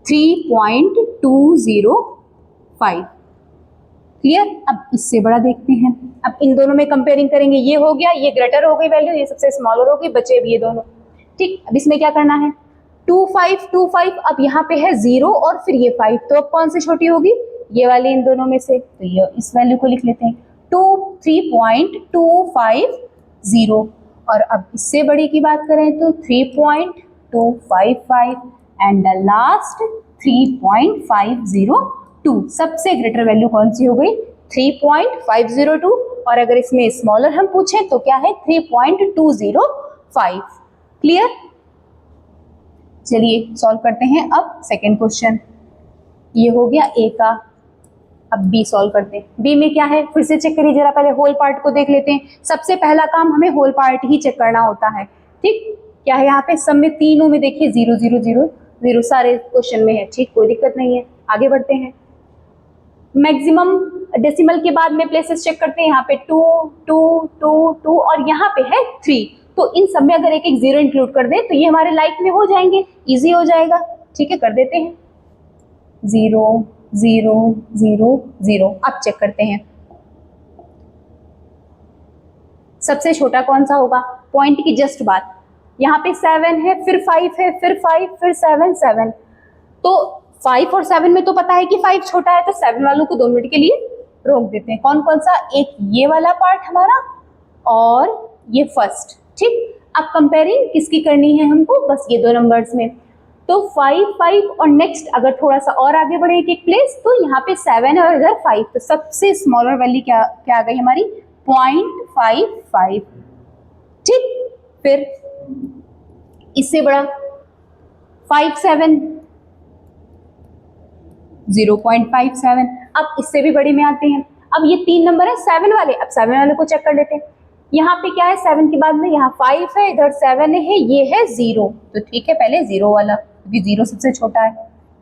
3.205। क्लियर? अब इससे बड़ा देखते हैं। अब इन दोनों में कंपेयरिंग करेंगे, ये हो गया, ये ग्रेटर हो गई वैल्यू, ये सबसे स्मॉलर हो गई, बचे भी ये दोनों। ठीक, अब इसमें क्या करना है, 2525, अब यहाँ पे है 0 और फिर ये 5, तो अब कौन सी छोटी होगी, ये वाली इन दोनों में से, तो ये इस वैल्यू को लिख लेते हैं 3.250। और अब इससे बड़ी की बात करें तो 3.255 एंड द लास्ट 3.502। सबसे ग्रेटर वैल्यू कौन सी हो गई, 3.502। और अगर इसमें स्मॉलर हम पूछें तो क्या है 3.205। क्लियर? चलिए सॉल्व करते हैं अब सेकेंड क्वेश्चन। ये हो गया A का, अब B सॉल्व करते हैं। B में क्या है, फिर से चेक करिए जरा, पहले होल पार्ट को देख लेते हैं। सबसे पहला काम हमें होल पार्ट ही चेक करना होता है। ठीक, क्या है यहाँ पे सब में तीनों में देखिए 0 0 0 0 सारे क्वेश्चन में है। ठीक, कोई दिक्कत नहीं है, आगे बढ़ते हैं। मैक्सिमम डेसिमल के बाद में प्लेसेस चेक करते हैं। यहाँ पे 2 2 2 2 और यहाँ पे है 3, तो इन सब में अगर एक एक 0 इंक्लूड कर दे तो ये हमारे लाइक में हो जाएंगे, इजी हो जाएगा। ठीक है, कर देते हैं 0 0 0 0। अब चेक करते हैं सबसे छोटा कौन सा होगा, पॉइंट की जस्ट बात। यहाँ पे 7 है, फिर 5 है, फिर 5, फिर 7 7। तो 5 और 7 में तो पता है कि 5 छोटा है, तो 7 वालों को 2 मिनट के लिए रोक देते हैं। कौन कौन सा, एक ये वाला पार्ट हमारा और ये फर्स्ट। ठीक, अब कंपेयरिंग किसकी करनी है हमको, बस ये दो नंबर्स में। तो 5 5 और नेक्स्ट अगर थोड़ा सा और आगे बढ़े एक प्लेस तो यहाँ पे 7 और इधर 5, तो सबसे स्मॉलर वैल्यू क्या क्या आ गई हमारी 0.55। ठीक, फिर इससे बड़ा 5 7 0.57। अब इससे भी बड़ी में आते हैं। अब ये 3 नंबर है 7 वाले, अब 7 वाले को चेक कर लेते हैं। यहाँ पे क्या है 7 के बाद में यहाँ 5 है, इधर 7 है, ये है 0, तो ठीक है पहले 0 वाला क्योंकि 0 सबसे छोटा है।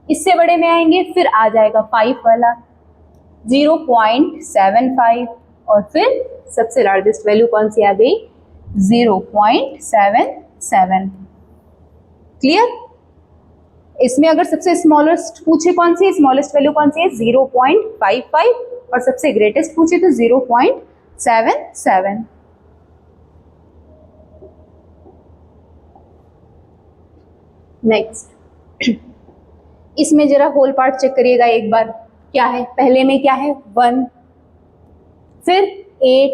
इससे बड़े में आएंगे फिर आ जाएगा 5 वाला 0.75 और फिर सबसे लार्जेस्ट वैल्यू कौन सी आ गई 0.77। क्लियर? इसमें अगर सबसे स्मॉलेस्ट पूछे कौन सी है, स्मॉलेस्ट वैल्यू कौन सी है 0.55 और सबसे ग्रेटेस्ट पूछे तो 0.77। नेक्स्ट इसमें जरा होल पार्ट चेक करिएगा एक बार। क्या है पहले में, क्या है 1 फिर 8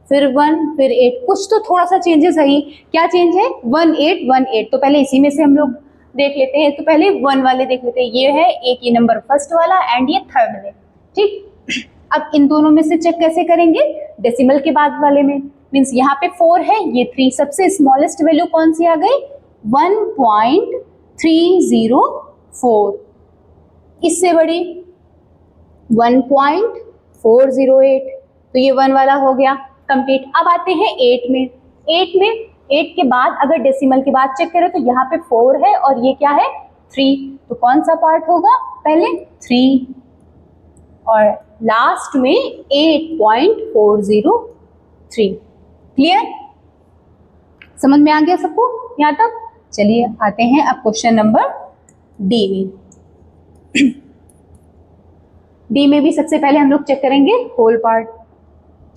फिर 1 फिर 8, कुछ तो थोड़ा सा चेंजेस है ही। क्या चेंज है 1 8 1 8, तो पहले इसी में से हम लोग देख लेते हैं। तो पहले 1 वाले देख लेते हैं, ये है एक ये नंबर फर्स्ट वाला एंड ये थर्ड में। ठीक, अब इन दोनों में से चेक कैसे करेंगे, डेसिमल के बाद वाले में। मीन्स यहाँ पे 4 है, ये 3, सबसे स्मॉलेस्ट वैल्यू कौन सी आ गई 1.304। इससे बड़ी 1.408, तो ये 1 वाला हो गया कंप्लीट। अब आते हैं 8 में। 8 के बाद अगर डेसिमल के बाद चेक करें तो यहाँ पे 4 है और ये क्या है 3, तो कौन सा पार्ट होगा पहले 3 और लास्ट में 8.403। क्लियर? समझ में आ गया सबको यहाँ तक? चलिए आते हैं अब क्वेश्चन नंबर डी में। डी में भी सबसे पहले हम लोग चेक करेंगे होल पार्ट।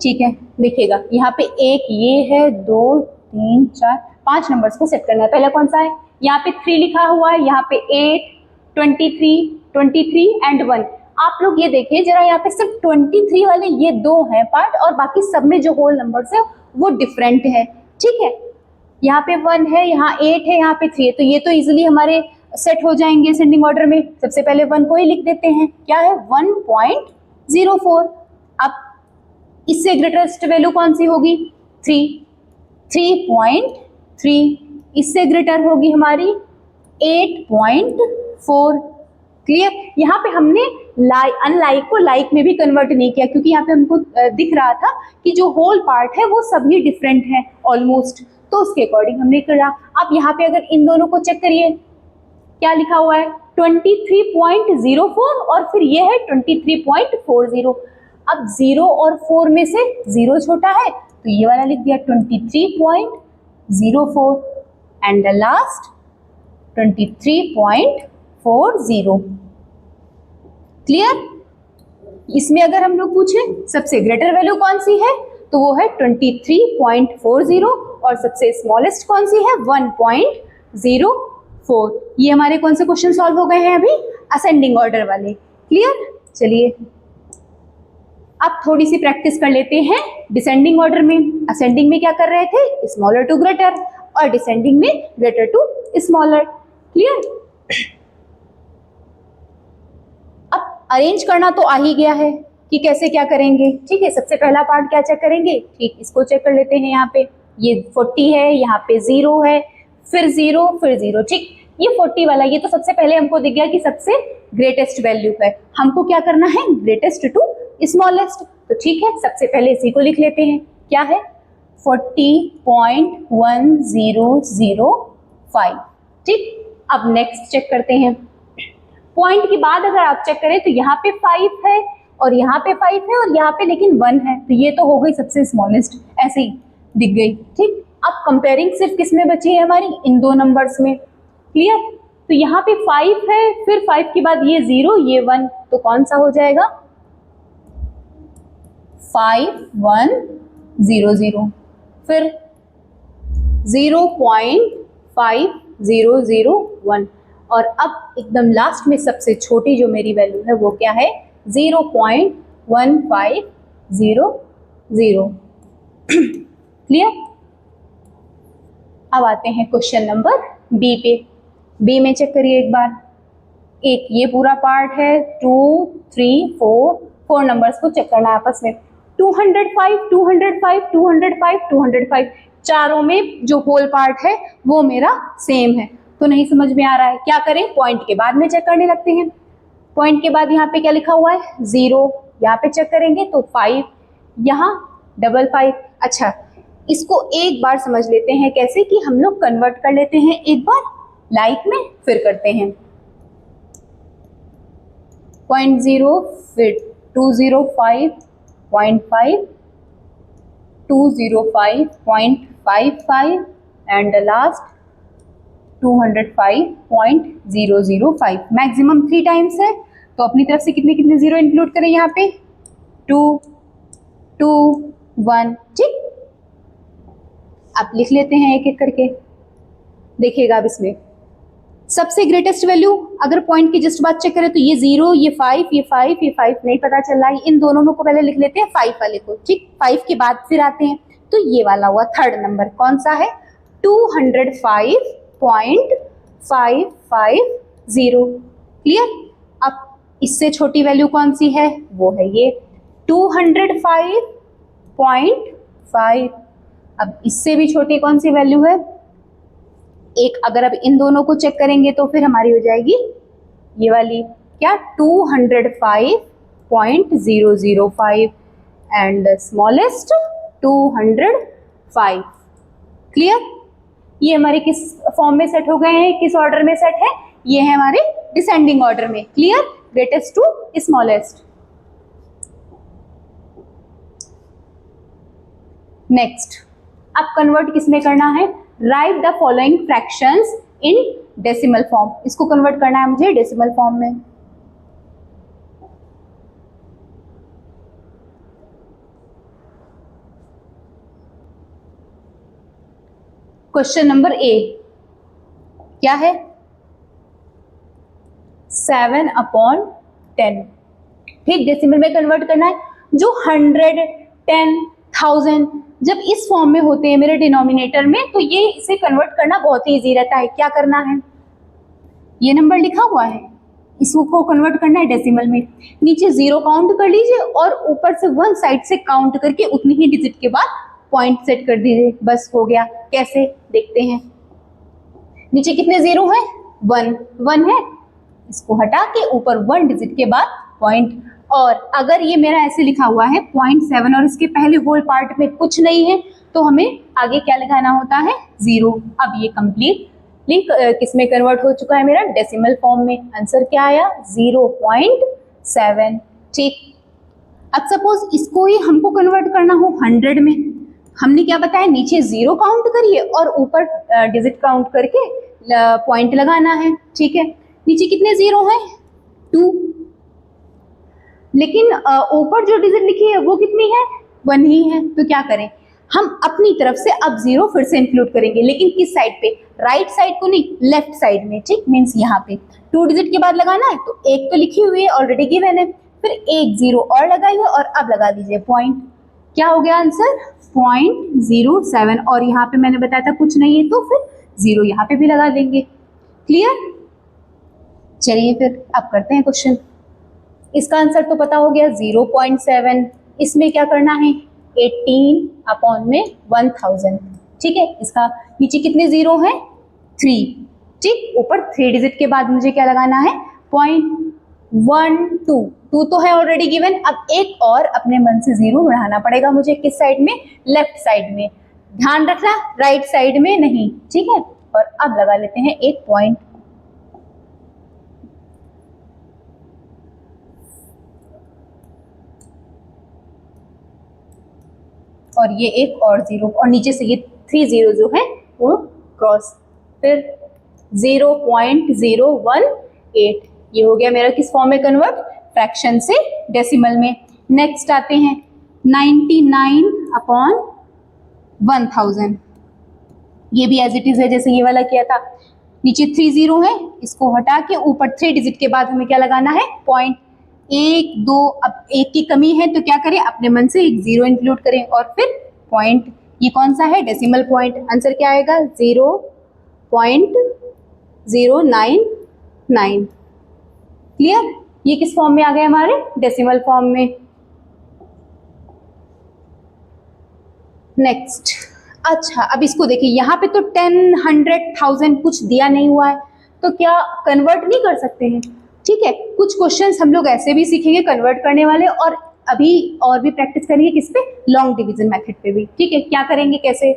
ठीक है, देखिएगा यहाँ पे एक ये है, 2 3 4 5 नंबर्स को सेट करना है। पहला कौन सा है, यहाँ पे 3 लिखा हुआ है, यहाँ पे 8 23 एंड 1। आप लोग ये देखिए जरा, यहाँ पे सिर्फ 23 वाले ये 2 हैं पार्ट और बाकी सब में जो होल नंबर्स है वो डिफरेंट है। ठीक है, यहाँ पे 1 है, यहाँ 8 है, यहाँ पे 3 है, तो ये तो इजिली हमारे सेट हो जाएंगे असेंडिंग ऑर्डर में। सबसे पहले 1 को ही लिख देते हैं, क्या है 1.04। अब इससे ग्रेटेस्ट वैल्यू कौन सी होगी 3.3, इससे ग्रेटर होगी हमारी 8.4। क्लियर? यहाँ पे हमने अनलाइक को लाइक में भी कन्वर्ट नहीं किया क्योंकि यहाँ पे हमको दिख रहा था कि जो होल पार्ट है वो सभी डिफरेंट है ऑलमोस्ट, तो उसके अकॉर्डिंग हमने करा। अब यहाँ पे अगर इन दोनों को चेक करिए, क्या लिखा हुआ है 23.04 और फिर ये है 23.40। अब 0 और 4 में से 0 छोटा है तो ये वाला लिख दिया 23.04 एंड द लास्ट 23.40। क्लियर? इसमें अगर हम लोग पूछें सबसे ग्रेटर वैल्यू कौन सी है तो वो है 23.40 और सबसे स्मॉलेस्ट कौन सी है 1.04। ये हमारे कौन से क्वेश्चन सॉल्व हो गए हैं अभी, असेंडिंग ऑर्डर वाले। क्लियर? चलिए अब थोड़ी सी प्रैक्टिस कर लेते हैं डिसेंडिंग ऑर्डर में। असेंडिंग में क्या कर रहे थे, स्मॉलर टू ग्रेटर, और डिसेंडिंग में ग्रेटर टू स्मॉलर। क्लियर? अब अरेंज करना तो आ ही गया है कि कैसे क्या करेंगे। ठीक है, सबसे पहला पार्ट क्या चेक करेंगे, ठीक इसको चेक कर लेते हैं। यहाँ पे ये 40 है, यहाँ पे 0 है, फिर 0 फिर 0। ठीक, ये 40 वाला ये तो सबसे पहले हमको दिख गया कि सबसे ग्रेटेस्ट वैल्यू है। हमको क्या करना है, ग्रेटेस्ट टू स्मॉलेस्ट। तो ठीक है, सबसे पहले इसी को लिख लेते हैं, क्या है 40.1005। ठीक, अब नेक्स्ट चेक करते हैं। पॉइंट के बाद अगर आप चेक करें तो यहाँ पे 5 है और यहाँ पे 5 है और यहाँ पे लेकिन 1 है, तो ये तो हो गई सबसे स्मॉलेस्ट, ऐसे ही दिख गई। ठीक, अब कंपेयरिंग सिर्फ किस में बची है हमारी, इन दो नंबर्स में। क्लियर? तो यहाँ पे 5 है, फिर 5 के बाद ये 0 ये 1, तो कौन सा हो जाएगा 5100, फिर 0.5001 और अब एकदम लास्ट में सबसे छोटी जो मेरी वैल्यू है वो क्या है 0.1500। क्लियर? अब आते हैं क्वेश्चन नंबर बी पे। बी में चेक करिए एक बार, एक ये पूरा पार्ट है, 2 3 4 नंबर्स को चेक करना है आपस में, 205 205 205 205, चारों में जो होल पार्ट है वो मेरा सेम है। तो नहीं समझ में आ रहा है, क्या करें, पॉइंट के बाद में चेक करने लगते हैं। पॉइंट के बाद यहाँ पे क्या लिखा हुआ है, 0, यहाँ पे चेक करेंगे तो 5, यहाँ 55। अच्छा, इसको एक बार समझ लेते हैं कैसे कि हम लोग कन्वर्ट कर लेते हैं एक बार लाइक में, फिर करते हैं 0.0, फिर 205.5, 205.55 एंड लास्ट 205.005। मैक्सिमम 3 टाइम्स है तो अपनी तरफ से कितने कितने जीरो इंक्लूड करें यहाँ पे, 2 2 1, ठीक। अब लिख लेते हैं एक एक करके, देखिएगा अब इसमें सबसे ग्रेटेस्ट वैल्यू अगर पॉइंट की जस्ट बात चेक करें तो ये 0, ये 5, ये 5, ये 5 नहीं पता चल रहा है, इन दोनों में को पहले लिख लेते हैं 5 वाले को, ठीक। 5 के बाद फिर आते हैं तो ये वाला हुआ थर्ड नंबर, कौन सा है, 205.550। क्लियर। अब इससे छोटी वैल्यू कौन सी है, वो है ये 205.5। अब इससे भी छोटी कौन सी वैल्यू है, एक, अगर अब इन दोनों को चेक करेंगे तो फिर हमारी हो जाएगी ये वाली, क्या, 205.005 एंड स्मॉलेस्ट 205। क्लियर। ये हमारे किस फॉर्म में सेट हो गए हैं, किस ऑर्डर में सेट है, ये है हमारे डिसेंडिंग ऑर्डर में। Clear, greatest to smallest. Next, अब कन्वर्ट किस में करना है, write the following fractions in decimal form. इसको कन्वर्ट करना है मुझे डेसिमल फॉर्म में। क्वेश्चन नंबर ए क्या है, 7/10, ठीक। डेसिमल में कन्वर्ट करना है। जो 100, 10, 1000 जब इस फॉर्म में होते हैं मेरे डिनोमिनेटर में, तो ये इसे कन्वर्ट करना बहुत ही इजी रहता है। क्या करना है, ये नंबर लिखा हुआ है, इसको कन्वर्ट करना है डेसिमल में। नीचे 0 काउंट कर लीजिए और ऊपर से 1 साइड से काउंट करके उतनी ही डिजिट के बाद पॉइंट सेट कर दीजिए, बस हो गया। कैसे, देखते हैं। नीचे कितने 0 हैं, 1 है, इसको हटा के ऊपर 1 डिजिट के बाद पॉइंट। और अगर ये मेरा ऐसे लिखा हुआ है 0.7 और इसके पहले होल पार्ट में कुछ नहीं है, तो हमें आगे क्या लगाना होता है, 0। अब ये कंप्लीटली किस में कन्वर्ट हो चुका है, मेरा डेसिमल फॉर्म में। आंसर क्या आया, 0.7, ठीक। अब सपोज इसको ही हमको कन्वर्ट करना हो 100 में, हमने क्या बताया, नीचे 0 काउंट करिए और ऊपर डिजिट काउंट करके पॉइंट लगाना है, ठीक है। नीचे कितने 0 हैं, 2, लेकिन ऊपर जो डिजिट लिखी है वो कितनी है, 1 ही है। तो क्या करें, हम अपनी तरफ से अब 0 फिर से इंक्लूड करेंगे, लेकिन किस साइड पे, राइट साइड को नहीं, लेफ्ट साइड में, ठीक। मीन्स यहाँ पे 2 डिजिट के बाद लगाना है, तो एक तो लिखी हुई है ऑलरेडी गिवन है, फिर एक 0 और लगाइए और अब लगा दीजिए पॉइंट। क्या हो गया आंसर, 0.07। और यहाँ पे मैंने बताया था कुछ नहीं है, तो फिर 0 यहाँ पे भी लगा देंगे। क्लियर। चलिए फिर अब करते हैं क्वेश्चन। इसका आंसर तो पता हो गया 0.7। इसमें क्या करना है, 18/1000, ठीक है। इसका नीचे कितने 0 हैं, 3, ठीक। ऊपर 3 डिजिट के बाद मुझे क्या लगाना है, 0.12 तो है ऑलरेडी गिवन। अब एक और अपने मन से 0 बढ़ाना पड़ेगा मुझे, किस साइड में, लेफ्ट साइड में। ध्यान रखना राइट साइड में नहीं, ठीक है। और अब लगा लेते हैं एक पॉइंट। और ये एक और 0 और नीचे से ये 3 0 जो है वो क्रॉस, फिर 0.018। ये हो गया मेरा किस फॉर्म में कन्वर्ट, फ्रैक्शन से डेसिमल में। नेक्स्ट आते हैं 99/1000। ये भी एज इट इज है जैसे ये वाला किया था। नीचे 3 0 है, इसको हटा के ऊपर 3 डिजिट के बाद हमें क्या लगाना है, पॉइंट। 1 2, अब एक की कमी है तो क्या करें, अपने मन से एक 0 इंक्लूड करें और फिर पॉइंट। ये कौन सा है, डेसिमल पॉइंट। आंसर क्या आएगा, 0.0 099। क्लियर? ये किस फॉर्म में आ गए हमारे? डेसिमल फॉर्म में। नेक्स्ट, अच्छा अब इसको देखिए, यहाँ पे तो 10, 100, 1000 कुछ दिया नहीं हुआ है, तो क्या कन्वर्ट नहीं कर सकते हैं? ठीक है, कुछ क्वेश्चंस हम लोग ऐसे भी सीखेंगे कन्वर्ट करने वाले, और अभी और भी प्रैक्टिस करेंगे किस पे? लॉन्ग डिवीजन मेथड पे भी। ठीक है, क्या करेंगे, कैसे?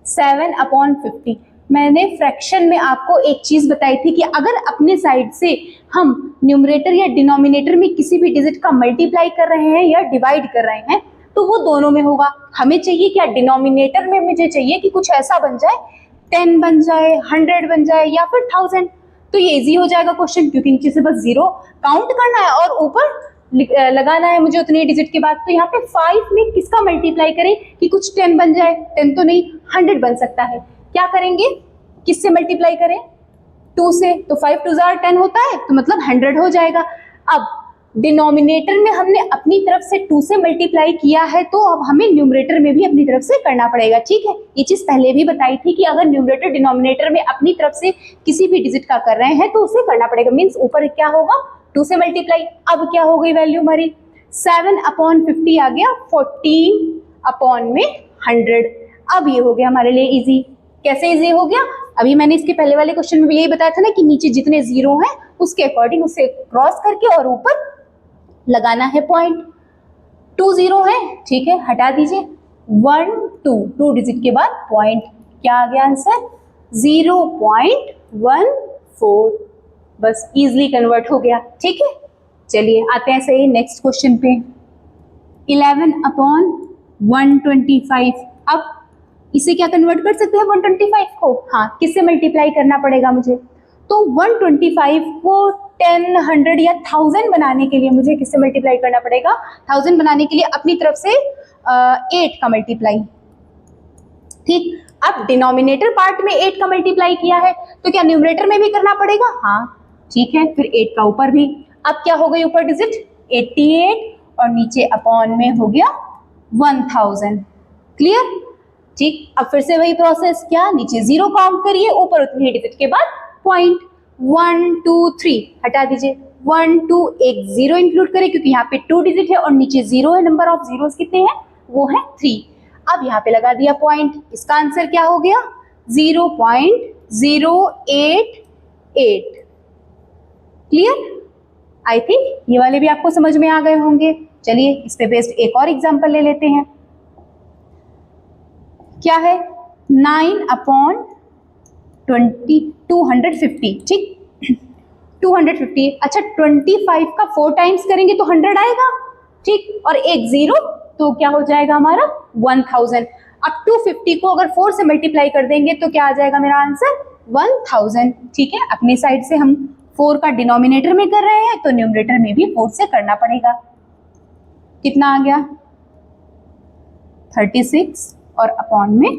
7/50। मैंने फ्रैक्शन में आपको एक चीज बताई थी कि अगर अपने साइड से हम न्यूमरेटर या डिनोमिनेटर में किसी भी डिजिट का मल्टीप्लाई कर रहे हैं या डिवाइड कर रहे हैं, तो वो दोनों में होगा। हमें चाहिए क्या? डिनोमिनेटर में मुझे चाहिए कि कुछ ऐसा बन जाए, 10 बन जाए, 100 बन जाए, या फिर 1000। तो ये इजी हो जाएगा क्वेश्चन, क्योंकि नीचे से बस 0 काउंट करना है और ऊपर लगाना है मुझे उतने डिजिट के बाद। तो यहाँ पे 5 में किसका मल्टीप्लाई करें कि कुछ 10 बन जाए? 10 तो नहीं, 100 बन सकता है। क्या करेंगे? किससे मल्टीप्लाई करें? 2 से। तो 5 2 10 होता है, तो मतलब 100 हो जाएगा। अब डिनोमिनेटर में हमने अपनी तरफ से 2 से मल्टीप्लाई किया है, तो अब हमें न्यूमरेटर में भी अपनी तरफ से करना पड़ेगा। ठीक है, ये चीज पहले भी बताई थी कि अगर न्यूमरेटर डिनोमिनेटर में अपनी तरफ से किसी भी डिजिट का कर रहे हैं तो उसे करना पड़ेगा। मीन्स ऊपर क्या होगा? 2 से मल्टीप्लाई। अब क्या हो गई वैल्यू हमारी? 7/50 आ गया 14/100। अब ये हो गया हमारे लिए इजी। कैसे इजी हो गया? अभी मैंने इसके पहले वाले क्वेश्चन में भी यही बताया था ना कि नीचे जितने जीरो हैं उसके अकॉर्डिंग उसे क्रॉस करके और ऊपर लगाना है पॉइंट। 2 0 है, ठीक है, हटा दीजिए। 1 2 डिजिट के बाद पॉइंट। क्या आ गया आंसर? 0.14। बस इजीली कन्वर्ट हो गया। ठीक है, चलिए आते हैं सही नेक्स्ट क्वेश्चन पे। 11/125। अब इसे क्या कन्वर्ट कर सकते हैं 125 को? हाँ, किससे मल्टीप्लाई करना पड़ेगा मुझे? तो 125 को 10, 100 या 1000 बनाने के लिए मुझे किससे मल्टीप्लाई करना पड़ेगा? 1000 बनाने के लिए अपनी तरफ से 8 का मल्टीप्लाई। ठीक, अब डिनोमिनेटर पार्ट में 8 का मल्टीप्लाई किया है, तो क्या न्यूमरेटर में भी करना पड़ेगा? हाँ, ठीक है, फिर 8 का ऊपर भी। अब क्या हो गई ऊपर डिजिट? 88 और नीचे अपॉन में हो गया 1000। क्लियर? ठीक, अब फिर से वही प्रोसेस। क्या? नीचे 0 काउंट करिए, ऊपर उतनी डिजिट के बाद पॉइंट। 1 2 3 हटा दीजिए। 1 2 एक 0 इंक्लूड करें क्योंकि यहाँ पे 2 डिजिट है और नीचे 0 है। नंबर ऑफ जीरोस कितने हैं? वो है 3। अब यहाँ पे लगा दिया पॉइंट। इसका आंसर क्या हो गया? 0.088। क्लियर? आई थिंक ये वाले भी आपको समझ में आ गए होंगे। चलिए इस पे बेस्ड एक और एग्जांपल ले लेते हैं। क्या है? 9/250। ठीक, 250। अच्छा, 25 का 4 टाइम्स करेंगे तो 100 आएगा। ठीक, और एक 0 तो क्या हो जाएगा हमारा? 1000। अब 250 को अगर 4 से मल्टीप्लाई कर देंगे तो क्या आ जाएगा मेरा आंसर? 1000। ठीक है, अपनी साइड से हम 4 का डिनोमिनेटर में कर रहे हैं तो न्यूमरेटर में भी 4 से करना पड़ेगा। कितना आ गया? 36 और अपॉन में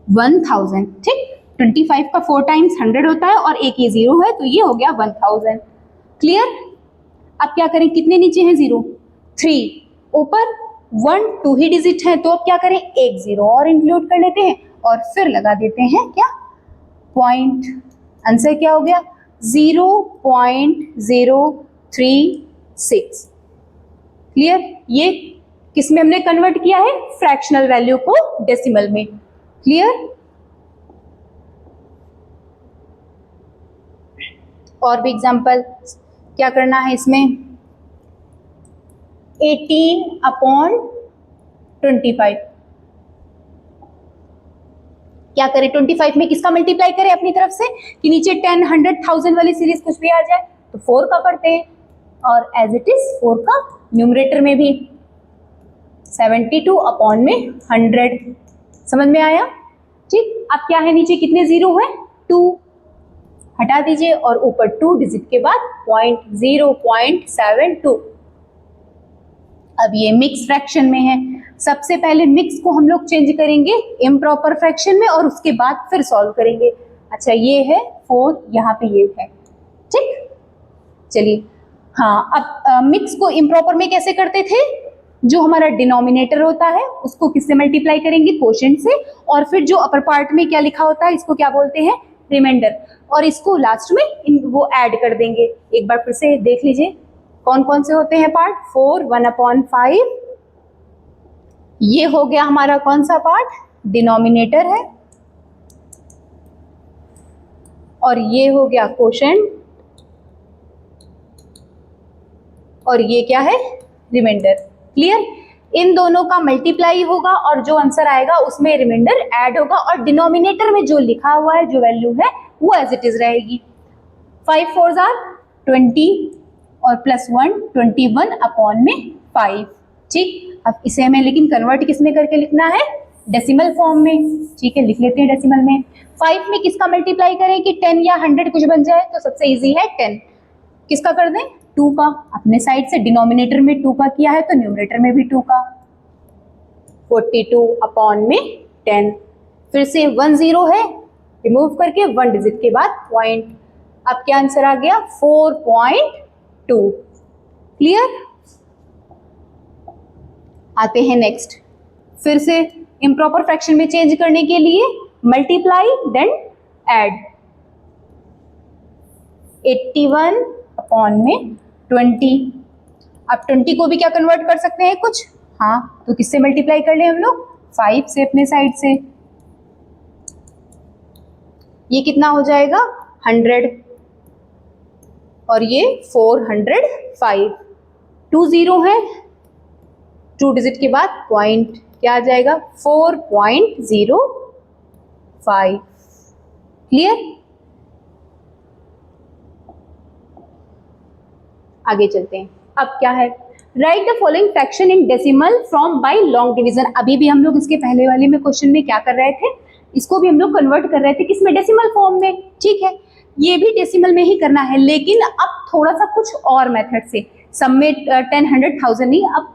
1000। ठीक, 25 का 4 टाइम्स 100 होता है और एक ये 0 है तो ये हो गया 1000। क्लियर? अब क्या करें? कितने नीचे हैं 0? 3। ऊपर 1 2 ही डिजिट है, तो अब क्या करें? एक 0 और इंक्लूड कर लेते हैं और फिर लगा देते हैं क्या? पॉइंट। आंसर क्या हो गया? 0.036। क्लियर? ये किस में हमने कन्वर्ट किया है? फ्रैक्शनल वैल्यू को डेसिमल में। क्लियर? और भी एग्जांपल क्या करना है इसमें? 18/25। क्या करें? 25 में किसका मल्टीप्लाई करें अपनी तरफ से कि नीचे 10, 100, 1000 वाली सीरीज कुछ भी आ जाए? तो 4 का करते हैं और एज इट इज 4 का न्यूमरेटर में भी 72 अपॉन में 100। समझ में आया? ठीक, अब क्या है? नीचे कितने 0 है? 2 हटा दीजिए और ऊपर 2 डिजिट के बाद पॉइंट। 0.72। अब ये मिक्स फ्रैक्शन में है। सबसे पहले मिक्स को हम लोग चेंज करेंगे इम्प्रॉपर फ्रैक्शन में और उसके बाद फिर सॉल्व करेंगे। अच्छा, ये है 4, यहाँ पे ये है। ठीक, चलिए। हाँ, अब मिक्स को इम्प्रॉपर में कैसे करते थे? जो हमारा डिनोमिनेटर होता है उसको किससे मल्टीप्लाई करेंगे? कोशेंट से। और फिर जो अपर पार्ट में क्या लिखा होता है इसको क्या बोलते हैं? रिमाइंडर, और इसको लास्ट में वो ऐड कर देंगे। एक बार फिर से देख लीजिए कौन कौन से होते हैं पार्ट। 4 1/5, ये हो गया हमारा कौन सा पार्ट, डिनोमिनेटर है, और ये हो गया कोशेंट, और ये क्या है, रिमाइंडर। क्लियर? इन दोनों का मल्टीप्लाई होगा और जो आंसर आएगा उसमें रिमाइंडर ऐड होगा, और डिनोमिनेटर में जो लिखा हुआ है, जो वैल्यू है, वो एज इट इज रहेगी। 5 4s are 20 और +1 21/5। ठीक, अब इसे हमें लेकिन कन्वर्ट किस में करके लिखना है, डेसिमल फॉर्म में। ठीक है, लिख लेते हैं डेसिमल में। 5 में किसका मल्टीप्लाई करें कि 10 या 100 कुछ बन जाए, तो सबसे इजी है 10। किसका कर दें, 2 का। अपने साइड से डिनोमिनेटर में 2 का किया है तो न्यूमरेटर में भी 2 का। 42/10। फिर से 1 0 है, रिमूव करके 1 डिजिट के बाद पॉइंट। अब क्या आंसर आ गया, 4.2। क्लियर? आते हैं नेक्स्ट। फिर से इम्प्रॉपर फ्रैक्शन में चेंज करने के लिए मल्टीप्लाई देन ऐड। 81/20। अब 20 को भी क्या कन्वर्ट कर सकते हैं कुछ, हाँ, तो किससे मल्टीप्लाई कर ले हम लोग, 5 से अपने साइड से। ये कितना हो जाएगा, 100, और ये 405। 2 0 है, 2 डिजिट के बाद पॉइंट, क्या आ जाएगा, 4.05। क्लियर? आगे चलते हैं। अब क्या है, write the following fraction in decimal from by long division. अभी भी हम लोग इसके पहले वाले में क्वेश्चन में क्या कर रहे थे, इसको भी हम लोग कन्वर्ट कर रहे थे किसमें, डेसिमल फॉर्म में। ठीक है, ये भी डेसिमल में ही करना है, लेकिन अब थोड़ा सा कुछ और मेथड से। सब में 10 100 1000 नहीं, अब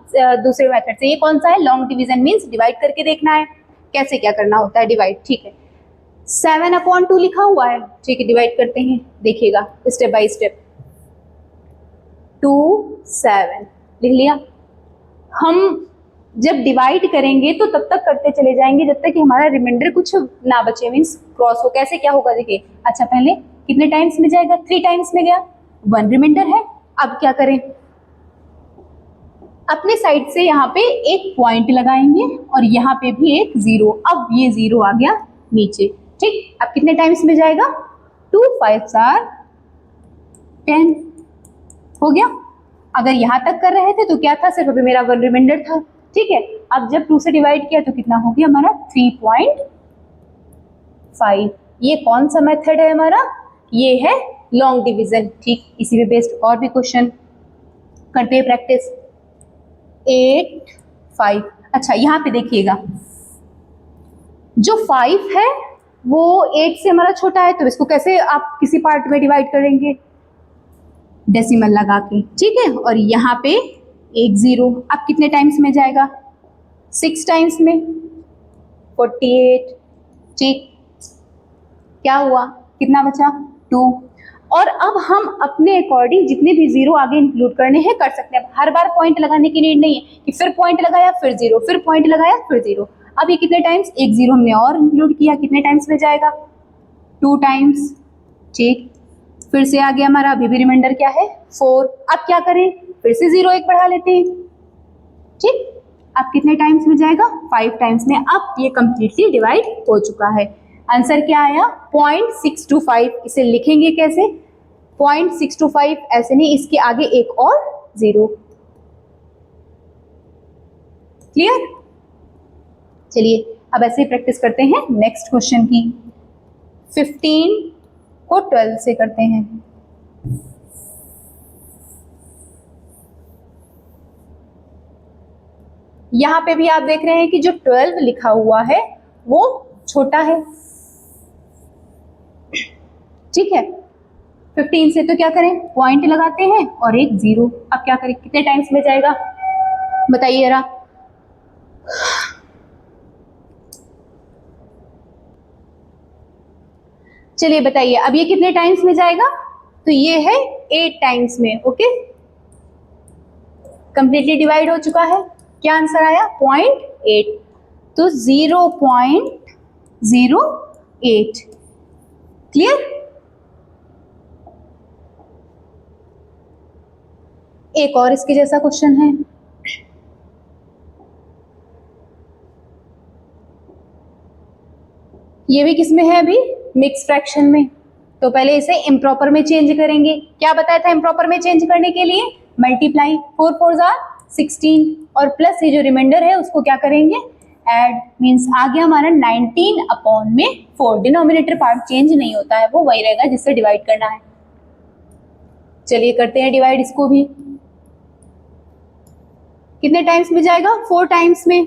दूसरे मेथड से। ये कौन सा है, लॉन्ग डिवीजन, मीन्स डिवाइड करके देखना है कैसे क्या करना होता है डिवाइड। ठीक है, 7/2 लिखा हुआ है। ठीक है, डिवाइड करते हैं, देखिएगा स्टेप बाय स्टेप। 2 7 लिख लिया। हम जब डिवाइड करेंगे तो तब तक करते चले जाएंगे जब तक कि हमारा रिमाइंडर कुछ ना बचे, मीन्स क्रॉस हो। कैसे क्या होगा देखिए। अच्छा, पहले कितने टाइम्स में जाएगा, 3 टाइम्स में गया, 1 रिमाइंडर है। अब क्या करें, अपने साइड से यहाँ पे एक पॉइंट लगाएंगे और यहाँ पे भी एक 0। अब ये 0 आ गया नीचे। ठीक, अब कितने टाइम्स में जाएगा, 2 5s are 10 हो गया। अगर यहाँ तक कर रहे थे तो क्या था, सिर्फ अभी मेरा 1 रिमाइंडर था। ठीक है, अब जब 2 से डिवाइड किया तो कितना हो गया हमारा, 3.5। ये कौन सा मेथड है हमारा, ये है लॉन्ग डिवीजन। ठीक, इसी पे बेस्ड और भी क्वेश्चन करते हैं प्रैक्टिस। 8 5। अच्छा, यहाँ पे देखिएगा, जो 5 है वो 8 से हमारा छोटा है, तो इसको कैसे आप किसी पार्ट में डिवाइड करेंगे, डेसिमल लगा के। ठीक है, और यहाँ पे एक 0। अब कितने टाइम्स में जाएगा, 6 टाइम्स में, 48। ठीक, क्या हुआ, कितना बचा, 2। और अब हम अपने अकॉर्डिंग जितने भी 0 आगे इंक्लूड करने हैं कर सकते हैं। अब हर बार पॉइंट लगाने की नीड नहीं है कि फिर पॉइंट लगाया फिर 0, फिर पॉइंट लगाया फिर 0। अब ये कितने टाइम्स, एक 0 हमने और इंक्लूड किया, कितने टाइम्स में जाएगा, 2 टाइम्स। ठीक, फिर से आ गया हमारा, अभी भी रिमाइंडर क्या है, 4। अब क्या करें, फिर से 0 एक बढ़ा लेते हैं। ठीक, अब कितने टाइम्स में जाएगा, 5 टाइम्स में। अब ये कंप्लीटली डिवाइड हो चुका है। आंसर क्या आया, 0.625। इसे लिखेंगे कैसे, 0.625, ऐसे नहीं, इसके आगे एक और 0। क्लियर? चलिए अब ऐसे ही प्रैक्टिस करते हैं नेक्स्ट क्वेश्चन की। 15 को 12 से करते हैं। यहां पे भी आप देख रहे हैं कि जो 12 लिखा हुआ है वो छोटा है। ठीक है, 15 से तो क्या करें, पॉइंट लगाते हैं और एक 0। अब क्या करें, कितने टाइम्स में जाएगा बताइए जरा। चलिए बताइए, अब ये कितने टाइम्स में जाएगा, तो ये है 8 टाइम्स में। ओके, कंप्लीटली डिवाइड हो चुका है। क्या आंसर आया, 0.8, तो 0.08। क्लियर? एक और इसके जैसा क्वेश्चन है, ये भी किसमें है अभी? मिक्स फ्रैक्शन में। तो पहले इसे इम्प्रॉपर में चेंज करेंगे। क्या बताया था इम्प्रॉपर में चेंज करने के लिए? मल्टीप्लाई, 4 4 16 और प्लस ये जो रिमाइंडर है उसको क्या करेंगे? ऐड, मींस आ गया हमारा 19 अपॉन में 4। डिनोमिनेटर पार्ट चेंज नहीं होता है, वो वही रहेगा जिससे डिवाइड करना है। चलिए करते हैं डिवाइड इसको भी। कितने टाइम्स में जाएगा? 4 टाइम्स में।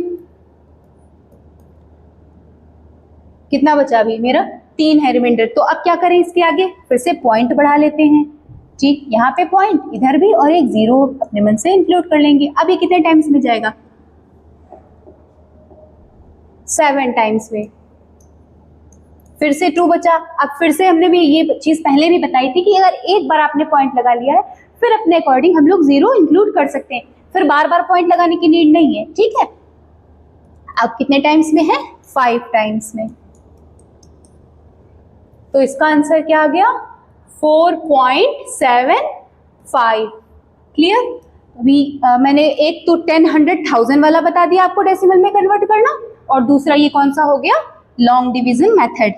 कितना बचा अभी मेरा? 3 है रिमाइंडर। तो अब क्या करें इसके आगे? फिर से पॉइंट बढ़ा लेते हैं। ठीक, यहाँ पे पॉइंट, इधर भी, और एक जीरो अपने मन से इंक्लूड कर लेंगे। अब ये कितने टाइम्स में जाएगा? 7 टाइम्स में। फिर से 2 बचा। अब फिर से हमने भी ये चीज पहले भी बताई थी कि अगर एक बार आपने पॉइंट लगा लिया है फिर अपने अकॉर्डिंग हम लोग जीरो इंक्लूड कर सकते हैं, फिर बार बार पॉइंट लगाने की नीड नहीं है। ठीक है, अब कितने टाइम्स में है? 5 टाइम्स में। तो इसका आंसर क्या आ गया? 4.75। क्लियर? अभी मैंने एक तो 10, 100, 1000 वाला बता दिया आपको डेसिमल में कन्वर्ट करना, और दूसरा ये कौन सा हो गया? Long division method.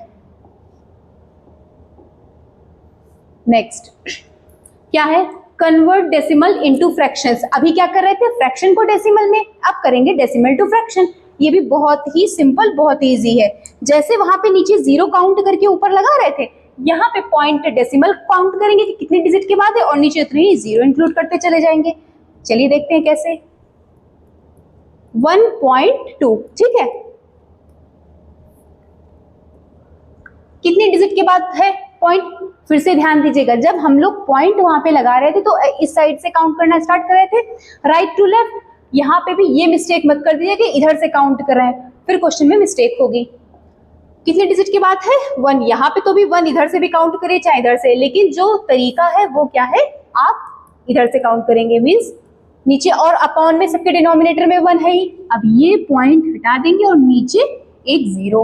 नेक्स्ट क्या है? Convert decimal into fractions. अभी क्या कर रहे थे? फ्रैक्शन को डेसिमल में, अब करेंगे डेसिमल टू फ्रैक्शन। ये भी बहुत ही सिंपल, बहुत इजी है। जैसे वहां पे नीचे जीरो काउंट करके ऊपर लगा रहे थे, यहाँ पे पॉइंट डेसिमल काउंट करेंगे कि कितने डिजिट के बाद है, और नीचे उतने ही जीरो इंक्लूड करते चले जाएंगे। चलिए देखते हैं कैसे। 1.2। ठीक है, कितने डिजिट के बाद है पॉइंट? फिर से ध्यान दीजिएगा, जब हम लोग पॉइंट वहां पे लगा रहे थे तो इस साइड से काउंट करना स्टार्ट कर रहे थे, राइट टू लेफ्ट। यहाँ पे भी ये मिस्टेक मत कर दीजिए कि इधर से काउंट कर रहे हैं, फिर क्वेश्चन में मिस्टेक होगी। कितने डिजिट की बात है? 1। यहाँ पे तो भी 1 इधर से भी काउंट करिए चाहे इधर से, लेकिन जो तरीका है वो क्या है? आप इधर से काउंट करेंगे, मीन्स नीचे, और अपॉन में सबके डिनोमिनेटर में 1 है ही। अब ये पॉइंट हटा देंगे और नीचे एक जीरो।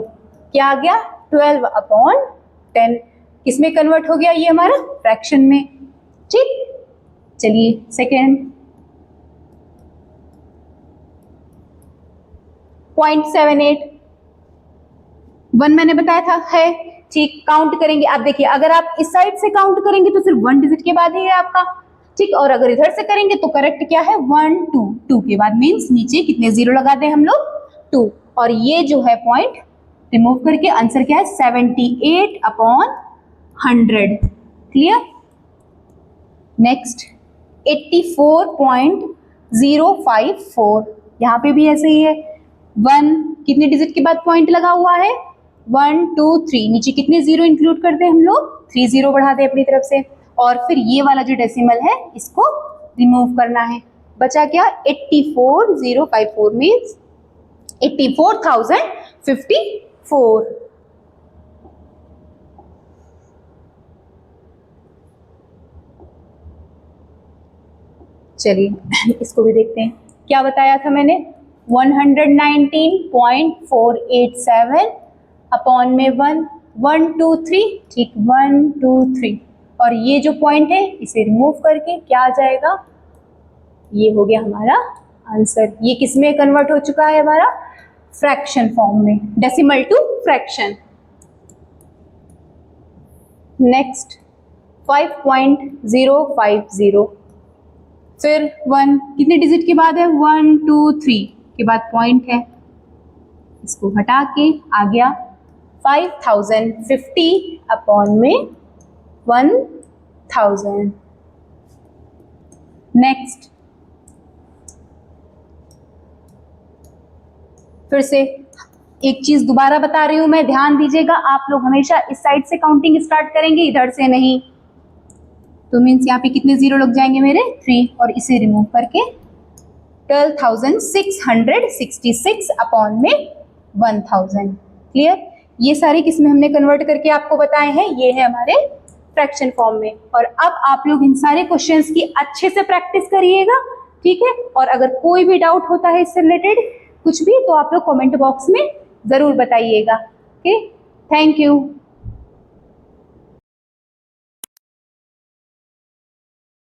क्या आ गया? 12/10। किसमें कन्वर्ट हो गया ये हमारा? फ्रैक्शन में। ठीक, चलिए सेकेंड। 0.78। 1 मैंने बताया था है। ठीक, काउंट करेंगे। आप देखिए, अगर आप इस साइड से काउंट करेंगे तो सिर्फ 1 डिजिट के बाद ही है आपका। ठीक, और अगर इधर से करेंगे तो करेक्ट क्या है? 1 2 2 के बाद, मीन्स नीचे कितने जीरो लगा दें हम लोग? 2। और ये जो है पॉइंट रिमूव करके आंसर क्या है? 78/100। क्लियर? नेक्स्ट 84.054। यहाँ पे भी ऐसे ही है। 1 कितने डिजिट के बाद पॉइंट लगा हुआ है? 1 2 3। नीचे कितने जीरो इंक्लूड करते हैं हम लोग? 3 जीरो बढ़ा दे अपनी तरफ से, और फिर ये वाला जो डेसिमल है इसको रिमूव करना है। बचा क्या? 84,054, मीन्स 84,054। चलिए इसको भी देखते हैं। क्या बताया था मैंने? 119.487 अपॉन में 1 1 2 3। ठीक, 1 2 3, और ये जो पॉइंट है इसे रिमूव करके क्या आ जाएगा? ये हो गया हमारा आंसर। ये किस में कन्वर्ट हो चुका है हमारा? फ्रैक्शन फॉर्म में, डेसिमल टू फ्रैक्शन। नेक्स्ट 5.050। फिर 1 कितने डिजिट के बाद है? 1 2 3 के बाद पॉइंट है, इसको हटा के आ गया 5050 अपॉन में 1000। नेक्स्ट फिर से एक चीज दोबारा बता रही हूं मैं, ध्यान दीजिएगा। आप लोग हमेशा इस साइड से काउंटिंग स्टार्ट करेंगे, इधर से नहीं। तो मीन्स यहाँ पे कितने जीरो लग जाएंगे मेरे? 3, और इसे रिमूव करके 12,666 अपॉन में 1000। क्लियर? ये सारे किस में हमने कन्वर्ट करके आपको बताए हैं? ये है हमारे फ्रैक्शन फॉर्म में। और अब आप लोग इन सारे क्वेश्चंस की अच्छे से प्रैक्टिस करिएगा, ठीक है? और अगर कोई भी डाउट होता है इससे रिलेटेड कुछ भी, तो आप लोग कमेंट बॉक्स में जरूर बताइएगा। Okay, thank you.